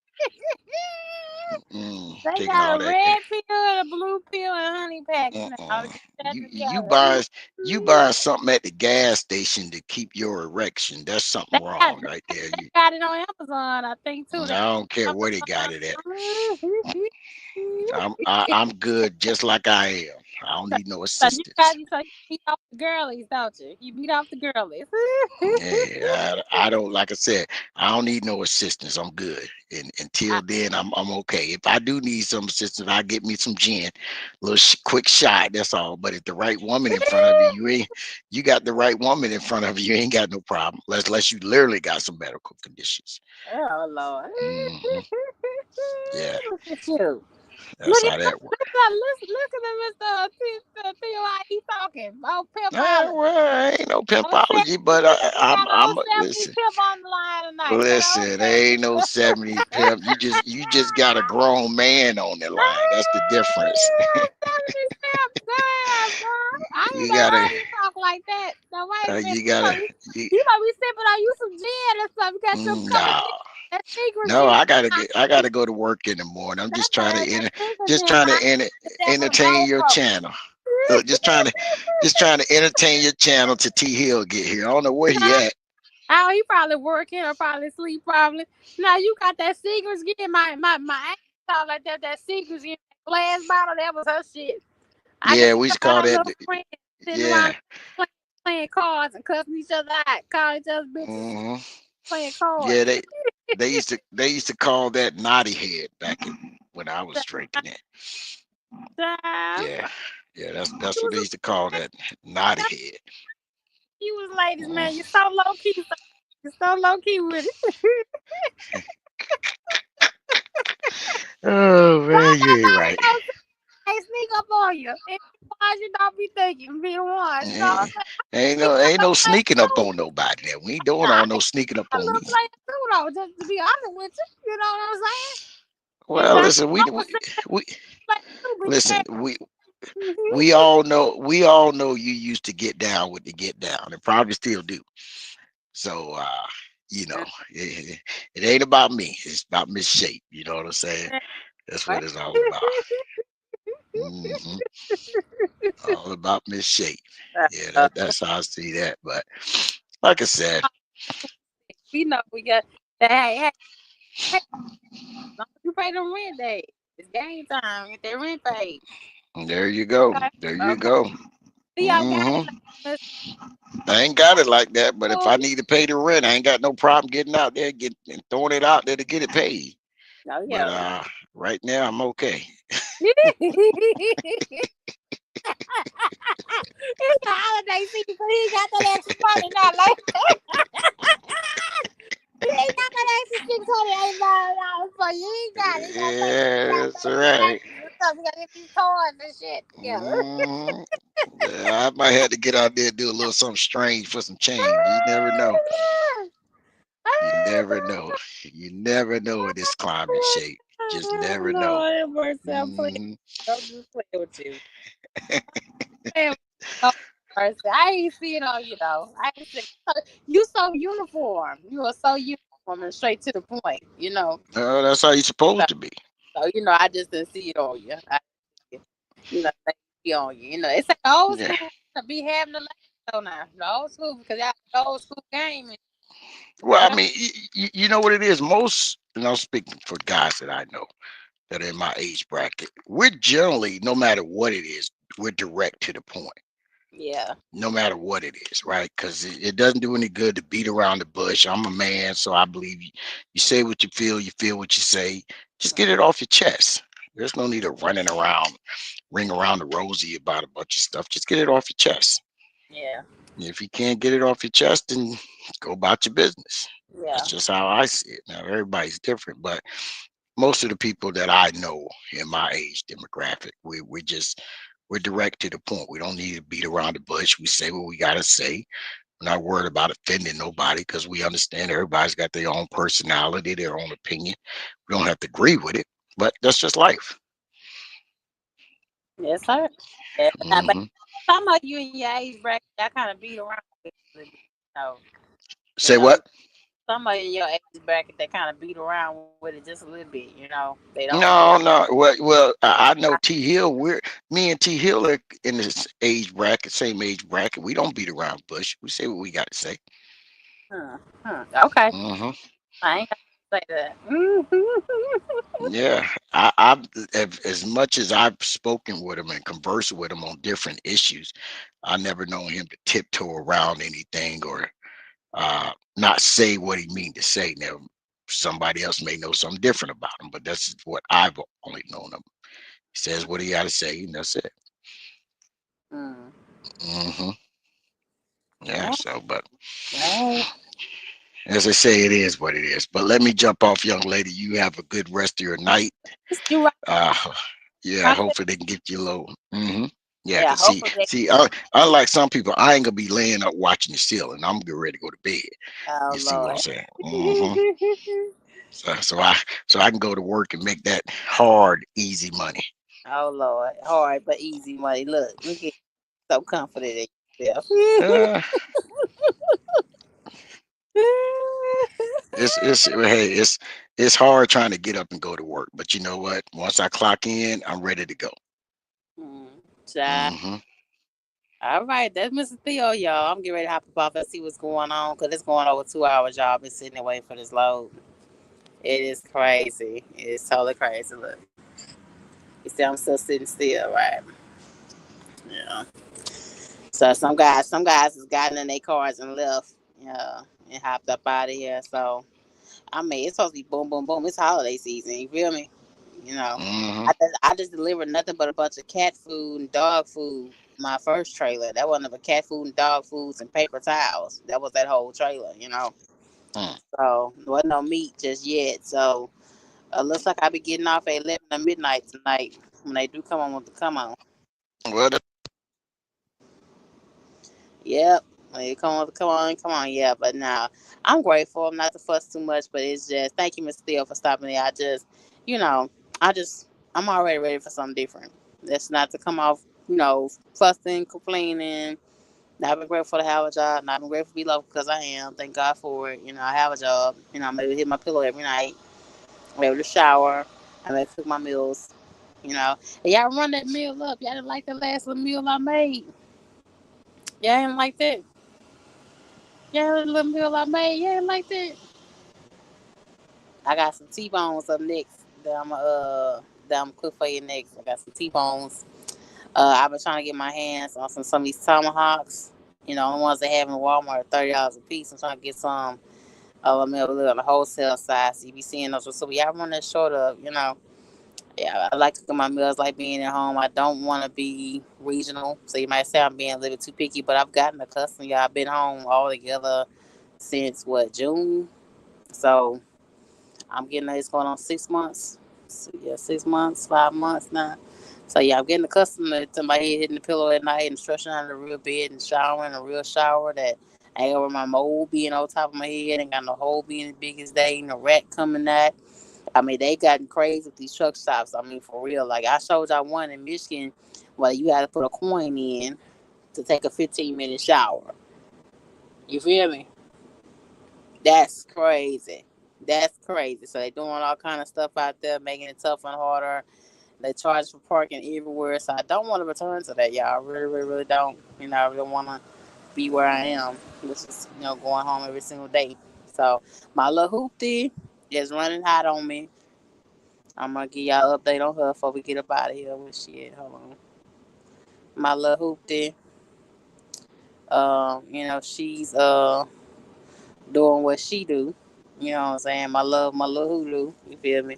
They taking all got a that. red pill and a blue pill and honey packs now. Uh-uh. Get that You together. buying something at the gas station to keep your erection. That's something They got, wrong right there. they got it on Amazon, I think too. I They don't care got where they it got it at. on Amazon. I'm good just like I am. I don't need no So you got assistance. you so you beat off the girlies, don't you? You beat off the girlies. Yeah, I don't, like I said, I don't need no assistance. I'm good. And I, until then, I'm okay. If I do need some assistance, I get me some gin, a little quick shot. That's all. But if the right woman in front of you, you got the right woman in front of you, you ain't got no problem. Unless you literally got some medical conditions. oh Lord. hmm Yeah, Look at you. that's Look at how that works. look at Mr. Theo how he talking. Oh pimpology. Well, ain't no Oh, pimpology, but we got an I'm old 70 listen. pimp on the line tonight. We got an old Listen, 70 ain't no pimp. 70s pimp. You just got a grown man on the line. That's the difference. 70 pimp. Damn, son. I didn't You never gotta heard you talk like that. Now, wait a minute. You gotta. You might be sipping on you some gin or something. Got your No, coffee. That secret no, gin. I gotta go to work in the morning. I'm just trying to That secret just gin. trying to That's a entertain your GoPro. channel. Just trying to entertain your channel till T Hill get here. I don't know where he at. Oh, he probably working or probably sleep. Probably. Now you got that secret skin. My aunt thought like that secret skin glass bottle. That was her shit. I can Yeah, see we used to her call and her that. little friends sitting Yeah. around playing cards and cussing each other out, calling each other bitches, hmm playing cards. Yeah, they used to call that naughty head back when I was drinking it. Child, Yeah, yeah, that's you what was, they used to call that naughty head. you was ladies, Mm. man. You're so low key. You're so low key with it. Oh man, you ain't Nobody right. knows they sneak up on you. And why you don't be thinking, be one. You know what Eh, I'm saying? ain't no Like, sneaking up on nobody. There, we ain't doing nah, all no sneaking up a on little me. player too, though. Just to be honest with you, you know what I'm saying? And Well, I listen, was saying we like too, but listen, yeah. we all know you used to get down with the get down, and probably still do. So, you know, it ain't about me. It's about Miss Shape. You know what I'm saying? That's what it's all about. hmm All about Miss Shape. Yeah, that's how I see that. But like I said, We know we got that. Hey, long as you pay them rent day. It's game time. Get that rent paid. there you go. Okay. There you Okay. go. Theo got hmm it. Like, I ain't got it like that, but if oh, I need to pay the rent, I ain't got no problem getting out there, and throwing it out there to get it paid. But yeah. right now I'm okay. It's the holiday season, so he got that extra money now. Like, he ain't got that extra $680 for you. He ain't got it. He got to pay for Yeah, that's goddamn right. taxes and stuff. He got to get these toys and shit together. Mhm. Yeah, I might have to get out there and do a little something strange for some change. You never know. You never know. You never know in this climate shape. Just never know. Lord have mercy. I'm playing. hmm I'm just playing with you. Playing with you. Mercy. I ain't see it on you though. I ain't see you so uniform. You are so uniform and straight to the point. That's how you're So, supposed to be. I just didn't see it on you. They see on you. It's like the old Yeah. school to be having the though now. The old school because y'all the old school game. Well, I And, mean, you know what it is. Most, and I'm speaking for guys that I know that are in my age bracket. We're generally, no matter what it is, we're direct to the point. yeah. No matter what it is, right? Because it doesn't do any good to beat around the bush. I'm a man, so I believe you say what you feel what you say. Just get it off your chest. There's no need of running around, ring around the rosy about a bunch of stuff. Just get it off your chest. Yeah. If you can't get it off your chest, then go about your business. That's Yeah. just how I see it. Now, everybody's different, but most of the people that I know in my age demographic, we're direct to the point. We don't need to beat around the bush. We say what we gotta say. We're not worried about offending nobody because we understand everybody's got their own personality, their own opinion. We don't have to agree with it, but that's just life. Yes, sir. Yeah. But hmm some of you in your age bracket, I kind of beat around with it a little bit. You Say know, what? some of you in your age bracket, they kind of beat around with it just a little bit. They don't. No, no. Well, I know T Hill. Me and T Hill are in this age bracket, same age bracket. We don't beat around bush. We say what we got to say. Okay. hmm I ain't gonna say that. Yeah, I've as much as I've spoken with him and conversed with him on different issues, I never known him to tiptoe around anything or not say what he mean to say. Now, somebody else may know something different about him, but that's what I've only known him. He says what he got to say, and that's it. Mm. hmm Yeah. Oh, So, but oh. as I say, it is what it is. But let me jump off, young lady. You have a good rest of your night. You right. Uh, yeah. I said, Hopefully they can get you low. Yeah. yeah, Cause see, hopefully. unlike some people, I ain't gonna be laying up watching the ceiling. I'm getting ready to go to bed. Oh, You see what I'm Lord. saying? So I can go to work and make that hard, easy money. Oh, Lord. Hard but easy money. Look at so confident. Steph. Uh, it's hard trying to get up and go to work, but you know what? Once I clock in, I'm ready to go. Child. Hmm. All right, that's Mr. Theo, y'all. I'm getting ready to hop up off and see what's going on because it's going over 2 hours, y'all. I've been sitting there waiting for this load. It is crazy. It is totally crazy. Look, you see, I'm still sitting still, right? Yeah. So some guys has gotten in their cars and left, and hopped up out of here. So I mean, it's supposed to be boom, boom, boom. It's holiday season. You feel me? You know, Hmm. I just delivered nothing but a bunch of cat food and dog food. My first trailer. That wasn't but cat food and dog foods and paper towels. That was that whole trailer. So there wasn't no meat just yet. So looks like I'll be getting off at 11 at midnight tonight when they do come on with the come on. Well, Yep. When you come on, come on, yeah. But now I'm grateful. I'm not to fuss too much, but it's just thank you, Miss Steele, for stopping me. You know, I just I'm already ready for something different. That's not to come off, fussing, complaining. I've been grateful to have a job. And I've been grateful to be loved because I am. Thank God for it. I have a job. I'm able to hit my pillow every night. I'm able to shower. I'm able to cook my meals. And y'all run that meal up. Y'all didn't like the last little meal I made. Y'all didn't like that. Yeah, the little meal I made. Yeah, like that. I got some T-bones up next. That I'm cook for you next. I got some T-bones. I've been trying to get my hands on some of these tomahawks. The ones they have in Walmart, $30 a piece. I'm trying to get some. I'm able to live on the wholesale side. So you be seeing those. So y'all run that short up. Yeah, I like cooking my meals, like being at home. I don't want to be regional. So you might say I'm being a little bit too picky, but I've gotten accustomed. Y'all, I've been home all together since what, June? So I'm getting it's going on 6 months. So yeah, 6 months, 5 months now. So yeah, I'm getting accustomed to my head hitting the pillow at night and stretching on the real bed and showering a real shower that ain't over my mold being on top of my head, ain't got no hole being as big as they, no rat coming out. I mean, they gotten crazy with these truck stops. I mean, for real. Like I showed y'all one in Michigan where you had to put a coin in to take a 15-minute shower. You feel me? That's crazy. That's crazy. So they doing all kind of stuff out there, making it tough and harder. They charge for parking everywhere. So I don't want to return to that, y'all. I really, really, really don't. I really want to be where I am, which is, going home every single day. So my little hoopty is running hot on me. I'm gonna give y'all an update on her before we get up out of here with shit. Hold on. My little hoopty, she's doing what she do. You know what I'm saying? My little hoodoo. You feel me?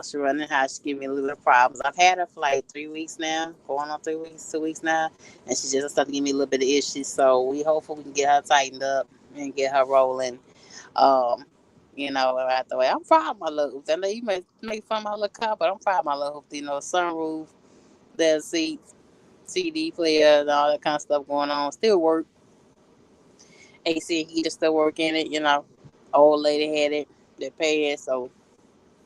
She running hot. She give me a little bit of problems. I've had her for like 3 weeks now, going on 3 weeks, 2 weeks now, and she just started to give me a little bit of issues. So we hopefully we can get her tightened up and get her rolling. Um, right the way. I'm proud of my little hoops. I know you may make fun of my little car, but I'm proud of my little hoops. Sunroof, there's seats, CD player, and all that kind of stuff going on. Still work. AC and heater still work in it. Old lady had it. They pay it, so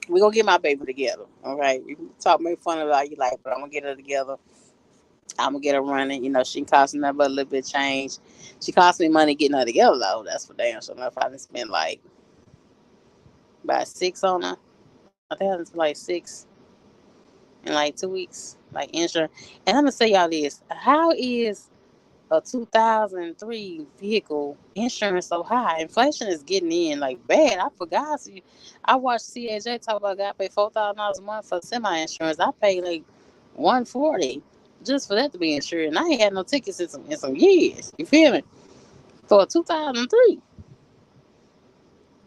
we gonna get my baby together. All right, you can talk, make fun of her all you like, but I'm gonna get her together. I'm gonna get her running. She cost me nothing but a little bit of change. She cost me money getting her together though. That's for damn sure. If I didn't spend like about six on her, I think I done spent like six in like 2 weeks, like insurance. And I'm gonna say y'all this: how is a 2003 vehicle insurance so high? Inflation is getting in like bad. I forgot. See, I watched CAJ talk about I pay $4,000 a month for semi insurance. I pay like 140 just for that to be insured, and I ain't had no tickets in some years. You feel me? For 2003.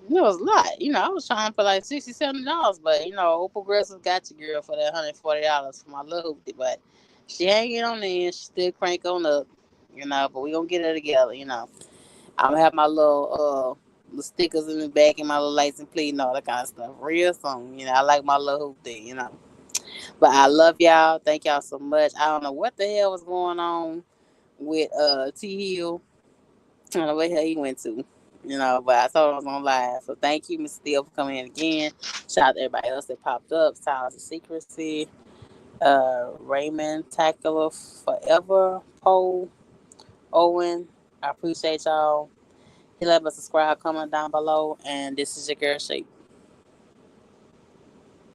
It was a lot. I was trying for like $60, $70, but Old Progressive got you, girl, for that $140 for my little hoopty. But she hanging on there, she still crank on up, but we gonna get her together, I'm gonna have my little stickers in the back and my little license plate and all that kind of stuff. Real soon, I like my little hoopty. But I love y'all. Thank y'all so much. I don't know what the hell was going on with T Hill. I don't know where he went to, but I told him I was on live. So thank you, Mr. Steele, for coming in again. Shout out to everybody else that popped up. Silence of Secrecy, Raymond, Tackler Forever, Poe, Owen. I appreciate y'all. Hit up, subscribe, comment down below. And this is your girl, Shape.